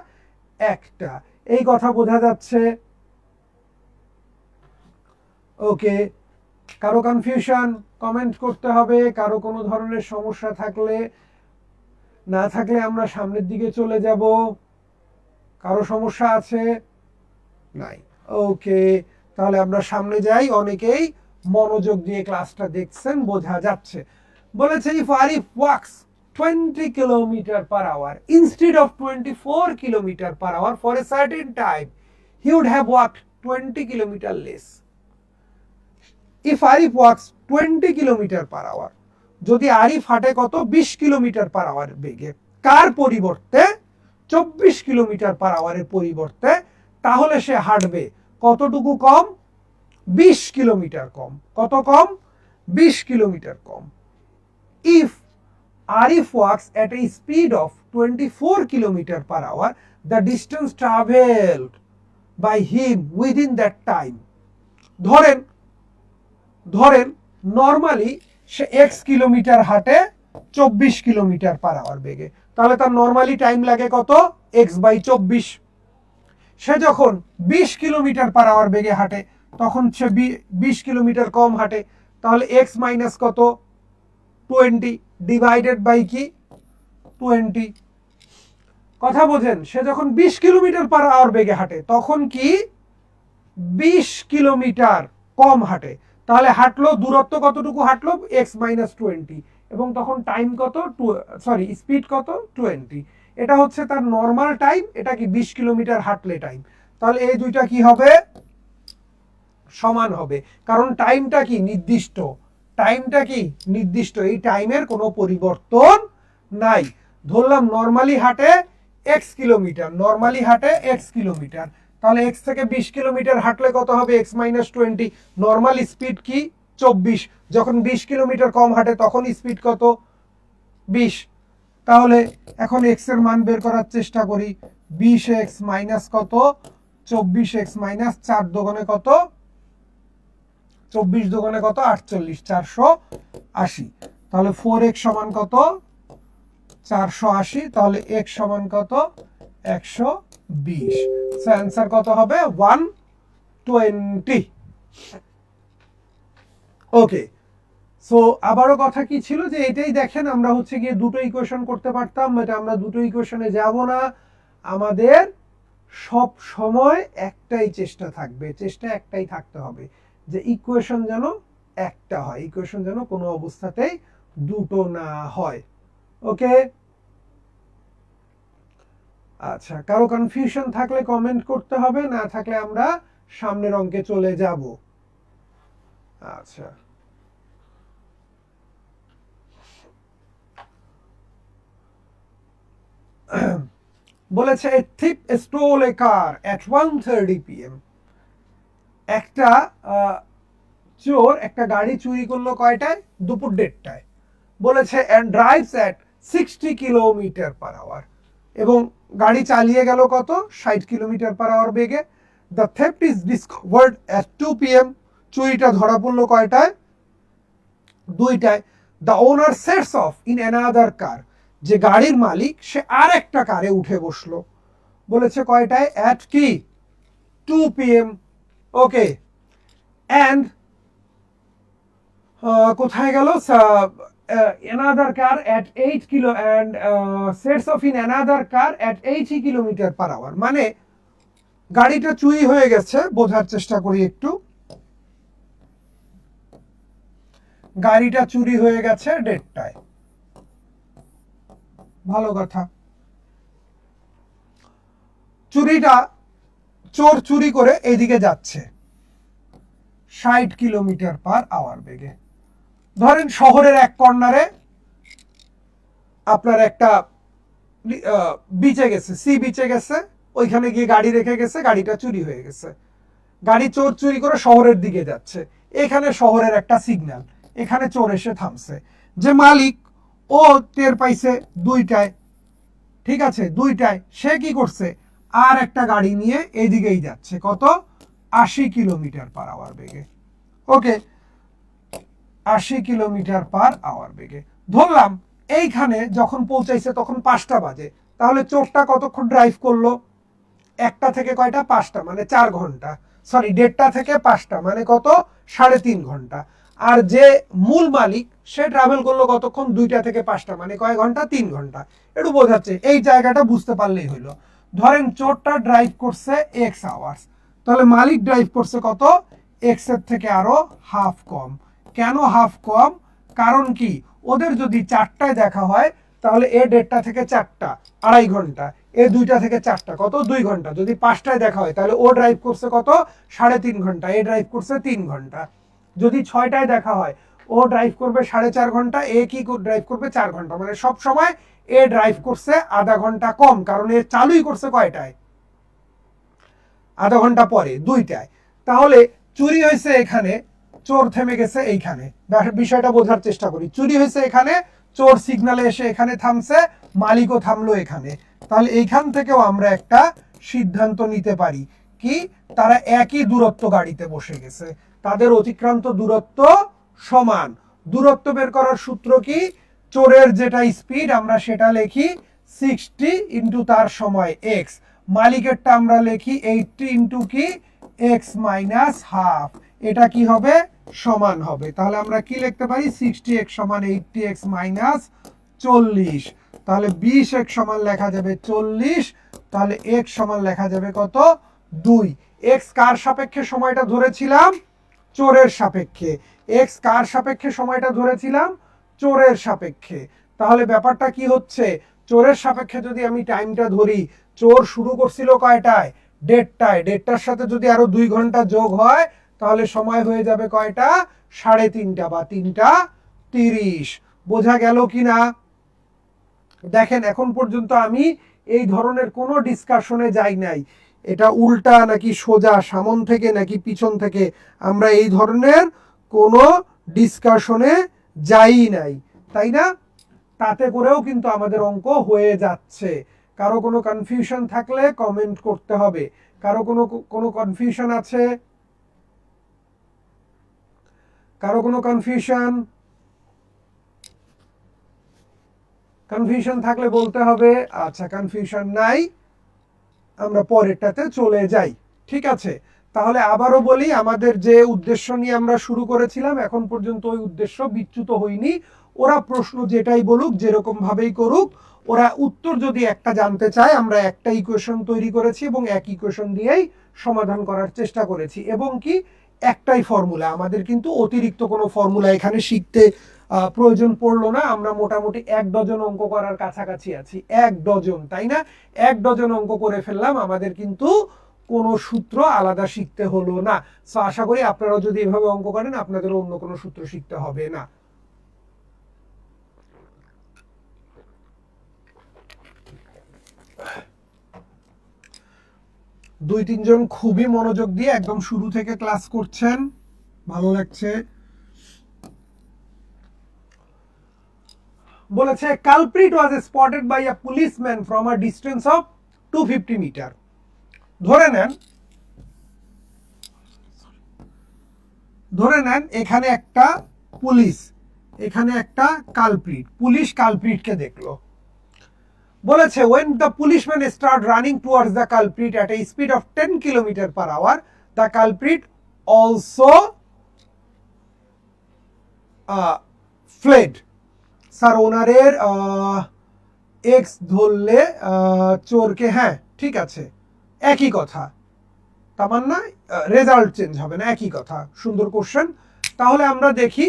একটা। এই কথা বোঝা যাচ্ছে? ওকে, কারো কনফিউশন? কমেন্ট করতে হবে। কারো কোনো ধরনের সমস্যা থাকলে, না থাকলে আমরা সামনের দিকে চলে যাব। কারো সমস্যা আছে? নাই। ওকে, তাহলে আমরা সামনে যাই। অনেকেই মনোযোগ দিয়ে ক্লাসটা দেখছেন, বোঝা যাচ্ছে। বলেছে if Arif walks 20 kilometer per hour instead of 24 kilometer per hour for a certain time, he would have walked 20 kilometer less. If Arif walks 20 kilometer per hour, যদি আরিফ হাঁটে কত? 20 কিলোমিটার পার আওয়ার বেগে, কার পরিবর্তে? 24 কিলোমিটার পার আওয়ারের পরিবর্তে, তাহলে সে হাঁটবে কতটুকু কম? 20 kilometre কম। কত কম? 20 kilometre com. If Arif walks at a speed of 24 kilometer per hour, the distance traveled by him within that time. ধরেন নরমালি সে x কিলোমিটার হাঁটে 24 কিলোমিটার পার আওয়ার বেগে, তাহলে তার নরমালি টাইম লাগে কত? x/24। সে যখন 20 কিলোমিটার পার আওয়ার বেগে হাঁটে তখন সে 20 কিলোমিটার কম হাঁটে, তাহলে x মাইনাস কত? 20 ডিভাইডেড বাই কি? 20। কথা বোঝেন? সে যখন 20 কিলোমিটার পার আওয়ার বেগে হাঁটে তখন কি 20 কিলোমিটার কম হাঁটে, তাহলে হাঁটলো দূরত্ব কতটুকু হাঁটলো? x-20, এবং তখন টাইম কত? স্পিড কত? 20। এটা হচ্ছে তার নর্মাল টাইম, এটা কি 20 কিলোমিটার হাঁটলে টাইম। তাহলে এই দুইটা কি হবে? সমান হবে, কারণ টাইমটা কি? নির্দিষ্ট। টাইমটা কি? নির্দিষ্ট। এই টাইমের কোনো পরিবর্তন নাই। ধরলাম নর্মালি হাঁটে x কিলোমিটার, নর্মালি হাঁটে x কিলোমিটার, তাহলে x থেকে 20 কিলোমিটার হাঁটলে কত হবে? x-20। নর্মাল স্পিড কি? 24। যখন 20 কিলোমিটার কম হাঁটে তখন স্পিড কত? 20। তাহলে এখন x এর মান বের করার চেষ্টা করি। 20x মাইনাস কত? 24x মাইনাস 4 দোকানে কত? 24 দোকানে কত? 48, 480। তাহলে 4x সমান কত? 480। তাহলে x সমান কত? 120। সো অ্যান্সার কত হবে? 120। ওকে, সো আবারও কথা কি ছিল যে এটাই দেখেন, আমরা হচ্ছে গিয়ে দুটো ইকুয়েশন করতে পারতাম, বাট আমরা দুটো ইকুয়েশনে যাব না। আমাদের সব সময় একটাই চেষ্টা থাকবে, চেষ্টা একটাই থাকতে হবে যে ইকুয়েশন যেন একটা হয়, ইকুয়েশন যেন কোনো অবস্থাতেই দুটো না হয়। ওকে, আচ্ছা, কারো কনফিউশন থাকলে কমেন্ট করতে হবে, না থাকলে আমরা সামনের অঙ্কে চলে যাব। আচ্ছা, বলেছে a thief stole a car at 1:30 p.m. একটা চোর একটা গাড়ি চুরি করলো কয়টায়? দুপুর 1:30টায়। বলেছে and drives at 60 kilometre per hour, এবং গাড়ি চালিয়ে গেল কত? 60 কিলোমিটার পার আওয়ার বেগে। The theft is discovered at 2 p.m. চুরিটা ধরা পড়লো কয়টায়? 2টায়। The owner sets off in another car, যে গাড়ির মালিক সে আর একটা কারে উঠে বসলো। বলেছে কয়টায়? অ্যাট কি? 2 p.m. ওকে, অ্যান্ড কোথায় গেল? another car at 8 kilo and sets off in another car at 80 kilometre per hour. মানে গাড়িটা চুরি হয়ে গেছে, বোঝার চেষ্টা করি একটু। গাড়িটা চুরি হয়ে গেছে 1:30টায়, ভালো কথা। চোর চুরি করে এইদিকে যাচ্ছে 60 কিলোমিটার পার আওয়ার বেগে। ধরেন শহরের এক কর্নারে আপনার একটা বিচে গেছে, সি বিচে গেছে, ওইখানে গিয়ে গাড়ি রেখে গেছে, গাড়িটা চুরি হয়ে গেছে। গাড়ি চোর চুরি করে শহরের দিকে যাচ্ছে, এখানে শহরের একটা সিগন্যাল, এখানে চোর এসে থামছে, যে মালিক ও টের পাইছে 2টায়, ঠিক আছে 2টায়, সে কি করছে, আর একটা গাড়ি নিয়ে এদিকেই যাচ্ছে, কত 80 কিলোমিটার/আওয়ার বেগে। ওকে, 80 কিলোমিটার/আওয়ার বেগে। ধরলাম এইখানে যখন পৌঁছাইছে তখন 5টা বাজে, তাহলে চোরটা কতক্ষণ ড্রাইভ করলো, 1টা থেকে কয়টা, 5টা, মানে 4 ঘন্টা, সরি 1:30 থেকে 5টা মানে কত, 3.5 ঘন্টা। আর যে মূল মালিক সে ট্রাভেল করলো কতক্ষণ, 2টা থেকে 5টা মানে কয় ঘন্টা, 3 ঘন্টা। একটু বোঝাচ্ছে, এই জায়গাটা বুঝতে পারলেই হইলো। ধরেন চোরটা ড্রাইভ করছে এক্স আওয়ার্স, তাহলে মালিক ড্রাইভ করছে কত, এক্স এর থেকে আরো হাফ কম। কেন হাফ কম, কারণ কি, ওদের যদি 4টায় দেখা হয় তাহলে এ 1:30 থেকে 4টা 2.5 ঘন্টা, এ 2টা থেকে 4টা কত, 2 ঘন্টা। যদি 5টায় দেখা হয় তাহলে ও ড্রাইভ করছে কত, 3.5 ঘন্টা, এ ড্রাইভ করছে 3 ঘন্টা। যদি 6টায় দেখা হয় ও ড্রাইভ করবে 4.5 ঘন্টা, এ কি ড্রাইভ করবে 4 ঘন্টা, মানে সব সময় এ ড্রাইভ করছে আধা ঘন্টা কম, কারণ এ চালুই করছে কয়টায়, আধা ঘন্টা পরে 2টায়। তাহলে চুরি হয়েছে এখানে, চোর থেমে গেছে এইখানে, বিষয়টা বোঝার চেষ্টা করি। চুরি হয়েছে এখানে, চোর সিগনালে এসে এখানে থামছে, মালিকও থামলো এখানে। তাহলে এইখান থেকেও আমরা একটা সিদ্ধান্ত নিতে পারি কি, তারা একই দূরত্ব গাড়িতে বসে গেছে, তাদের অতিক্রান্ত দূরত্ব সমান। দূরত্ব বের করার সূত্র কি, চোরের যেটা স্পিড আমরা সেটা লিখি 60 ইন্টু তার সময় এক্স, মালিকেরটা আমরা লিখি 80 ইন্টু কি, এক্স মাইনাস হাফ। এটা কি হবে, সমান হবে। তাহলে আমরা কি লিখতে পারি, 60x সমান 80x মাইনাস 40। তাহলে 20x সমান লেখা যাবে 40, তাহলে x সমান লেখা যাবে কত, 2। x কার সাপেক্ষে সময়টা ধরেছিলাম, চোরের সাপেক্ষে। x কার সাপেক্ষে সময়টা ধরেছিলাম, চোরের সাপেক্ষে। তাহলে ব্যাপারটা কি হচ্ছে, চোরের সাপেক্ষে যদি আমি টাইমটা ধরি, চোর শুরু করছিল কয়টায়, 1:30টায়, 1:30টার সাথে যদি আরো 2 ঘন্টা যোগ হয় তাহলে সময় হয়ে যাবে কয়টা, 3:30 বা 3:30। বোঝা গেল কিনা? দেখেন এখন পর্যন্ত আমি এই ধরনের কোনো ডিসকাশনে যাই নাই, এটা উল্টা নাকি সোজা, সামন থেকে নাকি পিছন থেকে, আমরা এই ধরনের কোনো ডিসকাশনে যাই নাই, তাই না? তাতে করেও কিন্তু আমাদের অঙ্ক হয়ে যাচ্ছে। কারো কোনো কনফিউশন থাকলে কমেন্ট করতে হবে। কারো কোনো কনফিউশন আছে, কারো কোনো কনফিউশন থাকলে বলতে হবে। আচ্ছা, কনফিউশন নাই, আমরা পরেরটাতে চলে যাই, ঠিক আছে? তাহলে আবারও বলি, আমাদের যে উদ্দেশ্য নিয়ে আমরা শুরু করেছিলাম এখন পর্যন্ত ওই উদ্দেশ্য বিচ্যুত হয়নি। ওরা প্রশ্ন যেটাই বলুক, যেরকম ভাবেই করুক, ওরা উত্তর যদি একটা জানতে চায়, আমরা একটা ইকুয়েশন তৈরি করেছি এবং এক ইকুয়েশন দিয়েই সমাধান করার চেষ্টা করেছি, এবং কি একটাই ফর্মুলা, আমাদের কিন্তু অতিরিক্ত কোনো ফর্মুলা এখানে শিখতে প্রয়োজন পড়লো না। আমরা মোটামুটি 1 ডজন অঙ্ক করার কাছাকাছি আছি, 1 ডজন, তাই না? 1 ডজন অঙ্ক করে ফেললাম, আমাদের কিন্তু কোনো সূত্র আলাদা শিখতে হলো না। সো আশা করি আপনারাও যদি এভাবে অঙ্ক করেন আপনাদেরও অন্য কোনো সূত্র শিখতে হবে না। দুই তিনজন খুবই মনোযোগ দিয়ে একদম শুরু থেকে ক্লাস করছেন, ভালো লাগছে। বলেছে culprit was spotted by a policeman from a distance of 250 metre. ধরে নেন এখানে একটা পুলিশ, এখানে একটা কালপ্রিট, পুলিশ কালপ্রিটকে দেখলো। বলেছে when the policeman start running towards the culprit at a speed of 10 km/h, the culprit also fled. Sir ওনারের x ধরলে চোরকে, হ্যাঁ ঠিক আছে, একই কথা, তার মানে রেজাল্ট চেঞ্জ হবে না, একই কথা। সুন্দর কোশ্চেন। তাহলে আমরা দেখি,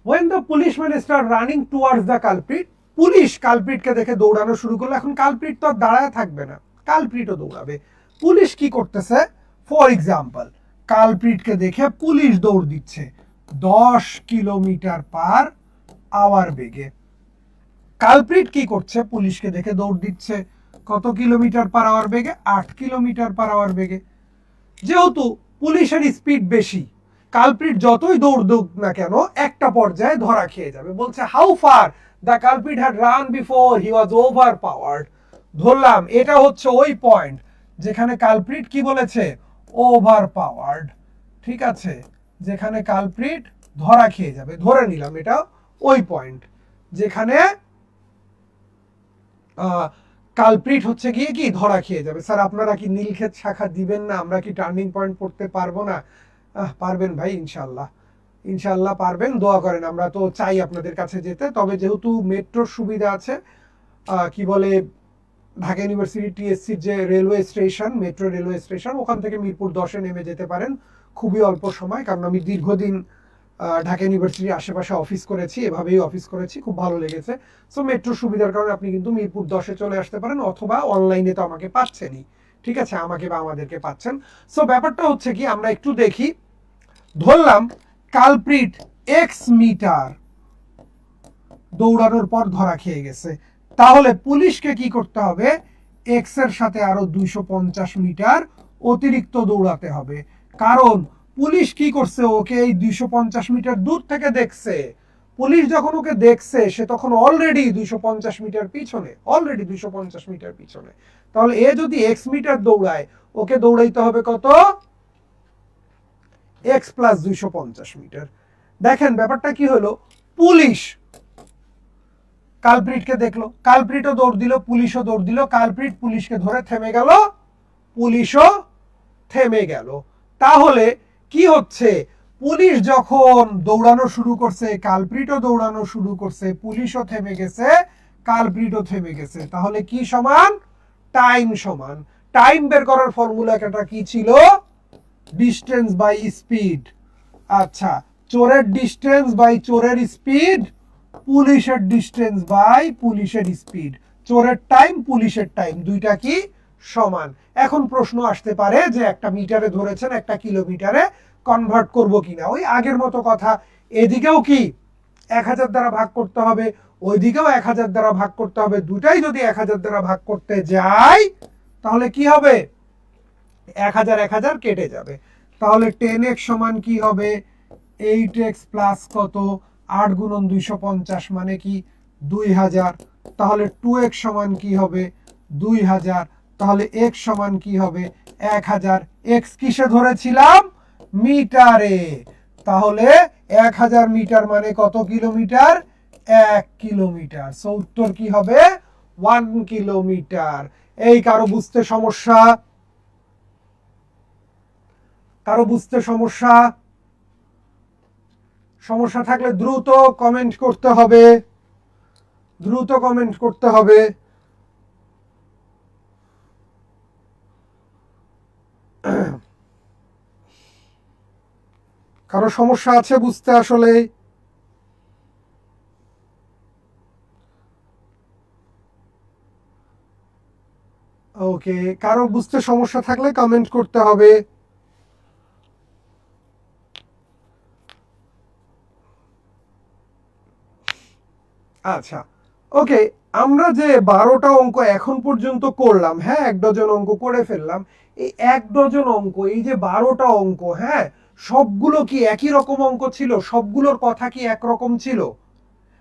when the policeman start running towards the culprit, police কালপ্রিটকে দেখে দৌড়ানো শুরু করলো। এখন কালপ্রিট তো দাঁড়ায় থাকবে না, কালপ্রিটও দৌড়াবে। পুলিশ কি করতেছে, ফর এক্সাম্পল কালপ্রিটকে দেখে পুলিশ দৌড় দিচ্ছে 10 কিলোমিটার/আওয়ার বেগে। কালপ্রিট কি করছে, পুলিশকে দেখে দৌড় দিচ্ছে কত কিলোমিটার/আওয়ার বেগে, 8 কিলোমিটার/আওয়ার বেগে। যেহেতু পুলিশের স্পিড বেশি, কালপ্রিট যতই দৌড় দুক না কেন একটা পর্যায়ে ধরা খেয়ে যাবে। বলছে how far the culprit had run before he was over powered. ধরলাম এটা হচ্ছে ওই পয়েন্ট যেখানে কালপ্রিট কি বলেছে, ওভার পাওয়ার্ড। ঠিক আছে, যেখানে কালপ্রিট ধরা খেয়ে যাবে, ধরে নিলাম এটা ওই পয়েন্ট যেখানে কালপ্রিট হচ্ছে গিয়ে কি ধরা খেয়ে যাবে। স্যার আপনারা কি নীলক্ষেত শাখা দিবেন না? আমরা কি টার্নিং পয়েন্ট পড়তে পারবো না? পারবেন ভাই, ইনশাল্লাহ ইনশাল্লাহ পারবেন, দোয়া করেন। আমরা তো চাই আপনাদের কাছে যেতে, তবে যেহেতু মেট্রোর সুবিধা আছে, কি বলে ঢাকা ইউনিভার্সিটি টিএসসির যে railway station, metro railway station, ওখান থেকে মিরপুর 10-এ নেমে যেতে পারেন খুবই অল্প সময়। কারণ আমি দীর্ঘদিন ঢাকা ইউনিভার্সিটির আশেপাশে অফিস করেছি, এভাবেই অফিস করেছি, খুব ভালো লেগেছে। সো মেট্রো সুবিধার কারণে আপনি কিন্তু মিরপুর 10-এ চলে আসতে পারেন, অথবা অনলাইনে তো আমাকে পাচ্ছেনই, ঠিক আছে, আমাকে বা আমাদেরকে পাচ্ছেন। সো ব্যাপারটা হচ্ছে কি, আমরা একটু দেখি। ধরলাম কালপ্রিট এক্স মিটার দৌড়ানোর পর ধরা খেয়ে গেছে, তাহলে পুলিশকে কি করতে হবে, এক্স এর সাথে আরো 250 মিটার অতিরিক্ত দৌড়াতে হবে। কারণ পুলিশ কি করছে, ওকে এই 250 মিটার দূর থেকে দেখছে। পুলিশ যখন ওকে দেখছে, সে তখন অলরেডি 250 মিটার পিছনে, অলরেডি 250 মিটার পিছনে। তাহলে এ যদি এক্স মিটার দৌড়ায়, ওকে দৌড়াইতে হবে কত, এক্স প্লাস 250 মিটার। দেখেন ব্যাপারটা কি হলো, পুলিশ কালপ্রিটকে দেখলো, কালপ্রিটও দৌড় দিল, পুলিশও দৌড় দিল, কালপ্রিট পুলিশকে ধরে থেমে গেল, পুলিশও থেমে গেল। তাহলে কি হচ্ছে, পুলিশ যখন দৌড়ানো শুরু করছে, কালপ্রিটও দৌড়ানো শুরু করছে, পুলিশও থেমে গেছে, কালপ্রিটও থেমে গেছে। তাহলে কি সমান, টাইম সমান। টাইম বের করার ফর্মুলাটা কি ছিল, ডিস্টেন্স বাই স্পিড। আচ্ছা, চোরের ডিস্টেন্স বাই চোরের স্পিড, পুলিশের ডিস্টেন্স বাই পুলিশের স্পিড। চোরের টাইম, পুলিশের টাইম, দুইটা কি সমান। এখন প্রশ্ন আসতে পারে যে একটা মিটারে ধরেছেন, একটা কিলোমিটারে কনভার্ট করব কিনা। ওই আগের মতো কথা, এদিকেও কি 1000 দ্বারা ভাগ করতে হবে, ওইদিকেও 1000 দ্বারা ভাগ করতে হবে। দুটাই যদি 1000 দ্বারা ভাগ করতে যাই, তাহলে কি হবে, 1000 কেটে যাবে। তাহলে 10x সমান কি হবে, 8x প্লাস কত, 8 গুণন 250 মানে কি 2000। তাহলে 2x সমান কি হবে, 2000। তাহলে x সমান কি হবে, 1000। x কিসে ধরেছিলাম, মিটারে। তাহলে 1000 মিটার মানে কত কিলোমিটার, 1 কিলোমিটার। সো উত্তর কি হবে, 1 কিলোমিটার। এই কারো বুঝতে সমস্যা, কারো বুঝতে সমস্যা, সমস্যা থাকলে দ্রুত কমেন্ট করতে হবে, দ্রুত কমেন্ট করতে হবে। কারো সমস্যা আছে বুঝতে আসলে, ওকে, কারো বুঝতে সমস্যা থাকলে কমেন্ট করতে হবে। আচ্ছা, ওকে, আমরা যে 12টা অঙ্ক এখন পর্যন্ত করলাম, হ্যাঁ 1 ডজন অঙ্ক করে ফেললাম। এই 1 ডজন অঙ্ক, এই যে 12টা অঙ্ক, হ্যাঁ সবগুলো কি একই রকম অঙ্ক ছিল, সবগুলোর কথা কি একরকম ছিল?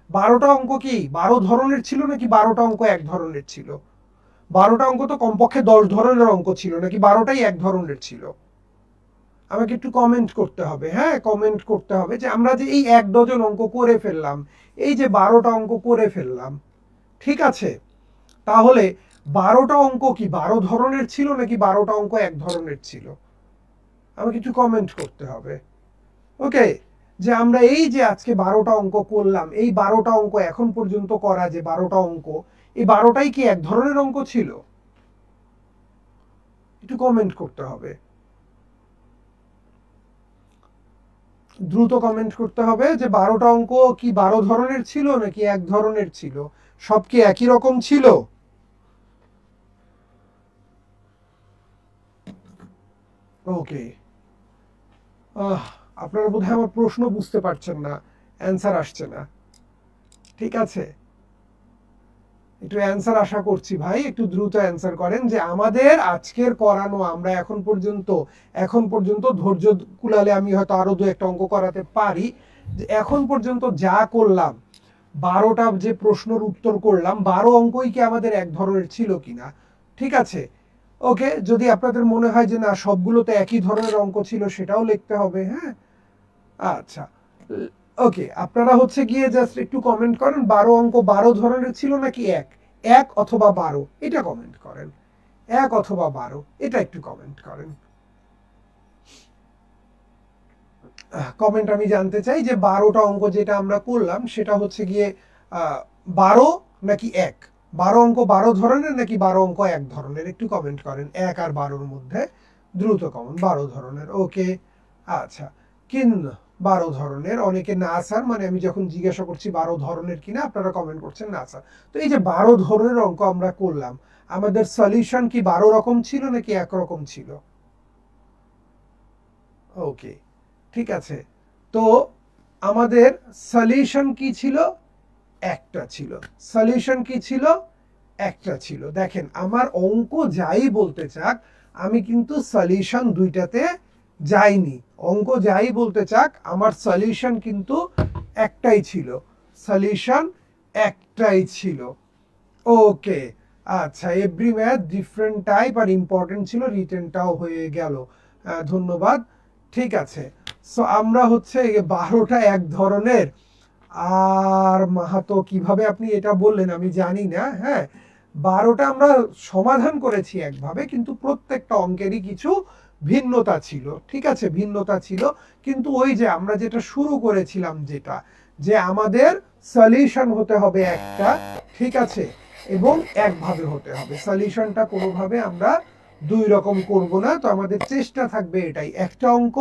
12টা অঙ্ক কি 12 ধরনের ছিল নাকি 12টা অঙ্ক এক ধরনের ছিল? 12টা অঙ্ক তো কমপক্ষে 10 ধরনের অঙ্ক ছিল, নাকি 12টাই এক ধরনের ছিল? আমাকে একটু কমেন্ট করতে হবে, হ্যাঁ কমেন্ট করতে হবে যে আমরা যে এই 1 ডজন অঙ্ক করে ফেললাম, এই যে 12টা অঙ্ক করে ফেললাম, ঠিক আছে, তাহলে 12টা অঙ্ক কি 12 ধরনের ছিল নাকি 12টা অঙ্ক এক ধরনের ছিল? আমাকে একটু কমেন্ট করতে হবে। ওকে, যে আমরা এই যে আজকে 12টা অঙ্ক করলাম, এই 12টা অঙ্ক এখন পর্যন্ত করা যে 12টা অঙ্ক, এই 12টাই কি এক ধরনের অঙ্ক ছিল? একটু কমেন্ট করতে হবে, দ্রুত কমেন্ট করতে হবে যে 12টা অঙ্ক কি 12 ধরনের ছিল নাকি এক ধরনের ছিল, সব কি একই রকম ছিল? ওকে, আপনারা বোধহয় আমার প্রশ্ন বুঝতে পারছেন না, অ্যান্সার আসছে না, ঠিক আছে। একটু অ্যান্সার আশা করছি ভাই, একটু দ্রুত অ্যান্সার করেন যে আমাদের আজকের করানো, আমরা এখন পর্যন্ত ধৈর্য কুলালে আমি হয়তো আরো দু একটা অঙ্ক করাতে পারি, যে এখন পর্যন্ত যা করলাম 12টা যে প্রশ্নের উত্তর করলাম, 12 অঙ্কই কি আমাদের এক ধরনের ছিল কিনা। ঠিক আছে, ওকে, যদি আপনাদের মনে হয় যে না সবগুলোতে একই ধরনের অঙ্ক ছিল সেটাও লিখতে হবে। হ্যাঁ, আচ্ছা, ওকে, আপনারা হচ্ছে গিয়ে জাস্ট একটু কমেন্ট করেন 12 অঙ্ক 12 ধরনের ছিল নাকি এক, এক অথবা 12 এটা কমেন্ট করেন, এক অথবা 12 এটা একটু কমেন্ট করেন। কমেন্ট আমি জানতে চাই যে 12টা অঙ্ক যেটা আমরা করলাম সেটা হচ্ছে গিয়ে 12 নাকি এক, 12 অঙ্ক 12 ধরনের নাকি 12 অঙ্ক এক ধরনের, একটু কমেন্ট করেন, এক আর 12-র মধ্যে দ্রুত কমেন্ট। 12 ধরনের, ওকে, আচ্ছা, কিন 12 ধরনের, অনেকে না স্যার, মানে আমি যখন জিজ্ঞাসা করছি 12 ধরনের কিনা আপনারা কমেন্ট করছেন না স্যার। তো এই যে 12 ধরনের অঙ্ক আমরা করলাম, আমাদের সলিউশন কি 12 রকম ছিল নাকি একরকম ছিল? ওকে, ঠিক আছে, তো আমাদের সলিউশন কি ছিল? একটা ছিল। সলিউশন কি ছিল? একটা ছিল। দেখেন আমার অঙ্ক যাই বলতে চাক, আমি কিন্তু সলিউশন দুইটাতে যাইনি। অঙ্ক যাই বলতে চাক, আমার সলিউশন কিন্তু একটাই ছিল, সলিউশন একটাই ছিল। ওকে, আচ্ছা, এভরি ম্যাথ ডিফারেন্ট টাইপ আর ইম্পর্টেন্ট ছিল, রিটেনটাও হয়ে গেল, ধন্যবাদ। ঠিক আছে, সো আমরা হচ্ছে 12টা এক ধরনের, আর মাহাতো কিভাবে আপনি এটা বললেন আমি জানি না। হ্যাঁ, 12টা আমরা সমাধান করেছি একভাবে, কিন্তু প্রত্যেকটা অঙ্কেরই কিছু ভিন্নতা ছিল। ঠিক আছে, ভিন্নতা ছিল, কিন্তু ওই যে আমরা যেটা শুরু করেছিলাম, যেটা যে আমাদের সলিউশন হতে হবে একটা, ঠিক আছে, এবং একভাবে হতে হবে। সলিউশনটা কোনোভাবে আমরা দুই রকম করব না, তো আমাদের চেষ্টা থাকবে এটাই, একটা অঙ্ক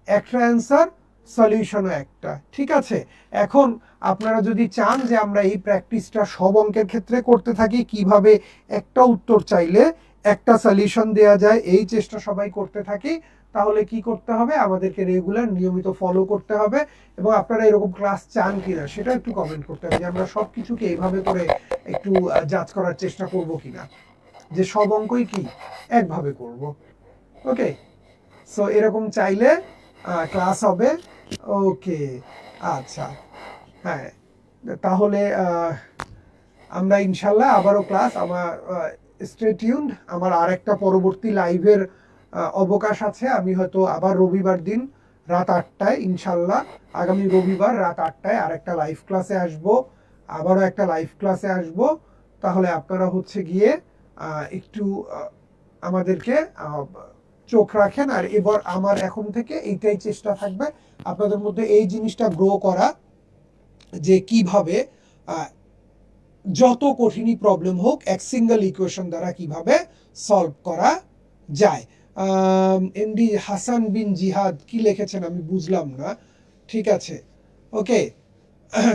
একটা অ্যান্সার, সলিউশনও একটা। ঠিক আছে, এখন আপনারা যদি চান যে আমরা এই প্র্যাকটিসটা সব অঙ্কের ক্ষেত্রে করতে থাকি, কিভাবে একটা উত্তর চাইলে একটা সলিউশন দেওয়া যায়, এই চেষ্টা সবাই করতে থাকি, তাহলে কি করতে হবে? আমাদেরকে রেগুলার নিয়মিত ফলো করতে হবে, এবং আপনারা এরকম ক্লাস চান কিনা সেটা একটু কমেন্ট করতে হবে, যে আমরা সব কিছুকে এইভাবে করে একটু জাজ করার চেষ্টা করব কিনা, যে সব অঙ্কই কি একভাবে করব। ওকে, সো এরকম চাইলে ক্লাস হবে। ওকে, আচ্ছা, হ্যাঁ, তাহলে আমরা ইনশাল্লাহ আবারও ক্লাস, আমার স্টে টিউনড, আমার আরেকটা পরবর্তী লাইভের অবকাশ আছে, আমি হয়তো আবার রবিবার দিন রাত 8টায়, ইনশাল্লাহ আগামী রবিবার রাত 8টায় আরেকটা লাইভ ক্লাসে আসব, আবারও একটা লাইভ ক্লাসে আসব। তাহলে আপনারা হচ্ছে গিয়ে একটু আমাদেরকে চোখ রাখেন, আর এবার আমার এখন থেকে এইটাই চেষ্টা থাকবে আপনাদের মধ্যে এই জিনিসটা গ্রো করা, যে কিভাবে যত কঠিনই প্রবলেম হোক এক সিঙ্গেল ইকুয়েশন দ্বারা কিভাবে সলভ করা যায়। এমডি হাসান বিন জিহাদ কি লিখেছেন আমি বুঝলাম না। ঠিক আছে, ওকে,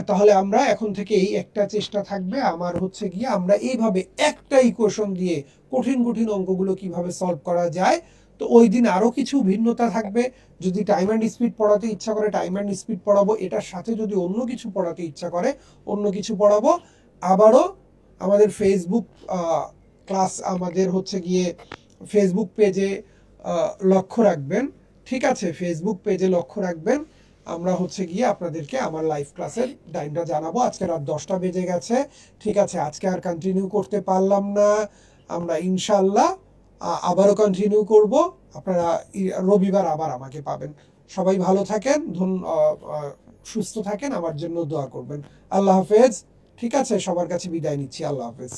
তাহলে আমরা এখন থেকে এই একটা চেষ্টা থাকবে আমার হচ্ছে গিয়ে আমরা এইভাবে একটা ইকুয়েশন দিয়ে কঠিন কঠিন অঙ্কগুলো কিভাবে সলভ করা যায়। তো ওই দিন আরো কিছু ভিন্নতা থাকবে, যদি টাইম অ্যান্ড স্পিড পড়াতে ইচ্ছা করে টাইম অ্যান্ড স্পিড পড়াবো, এটার সাথে যদি অন্য কিছু পড়াতে ইচ্ছা করে অন্য কিছু পড়াবো। আবারও আমাদের ফেসবুক ক্লাস, আমাদের হচ্ছে গিয়ে ফেসবুক পেজে লক্ষ্য রাখবেন। ঠিক আছে, ফেসবুক পেজে লক্ষ্য রাখবেন, আমরা হচ্ছে গিয়ে আপনাদেরকে আমার লাইভ ক্লাসের টাইমটা জানাবো। আজকে রাত 10টা বেজে গেছে। ঠিক আছে, আজকে আর কন্টিনিউ করতে পারলাম না, আমরা ইনশাল্লাহ আবারও কন্টিনিউ করব। আপনারা রবিবার আবার আমাকে পাবেন। সবাই ভালো থাকেন, সুস্থ থাকেন, আমার জন্য দোয়া করবেন। আল্লাহ হাফেজ। ঠিক আছে, সবার কাছে বিদায় নিচ্ছি, আল্লাহ হাফেজ।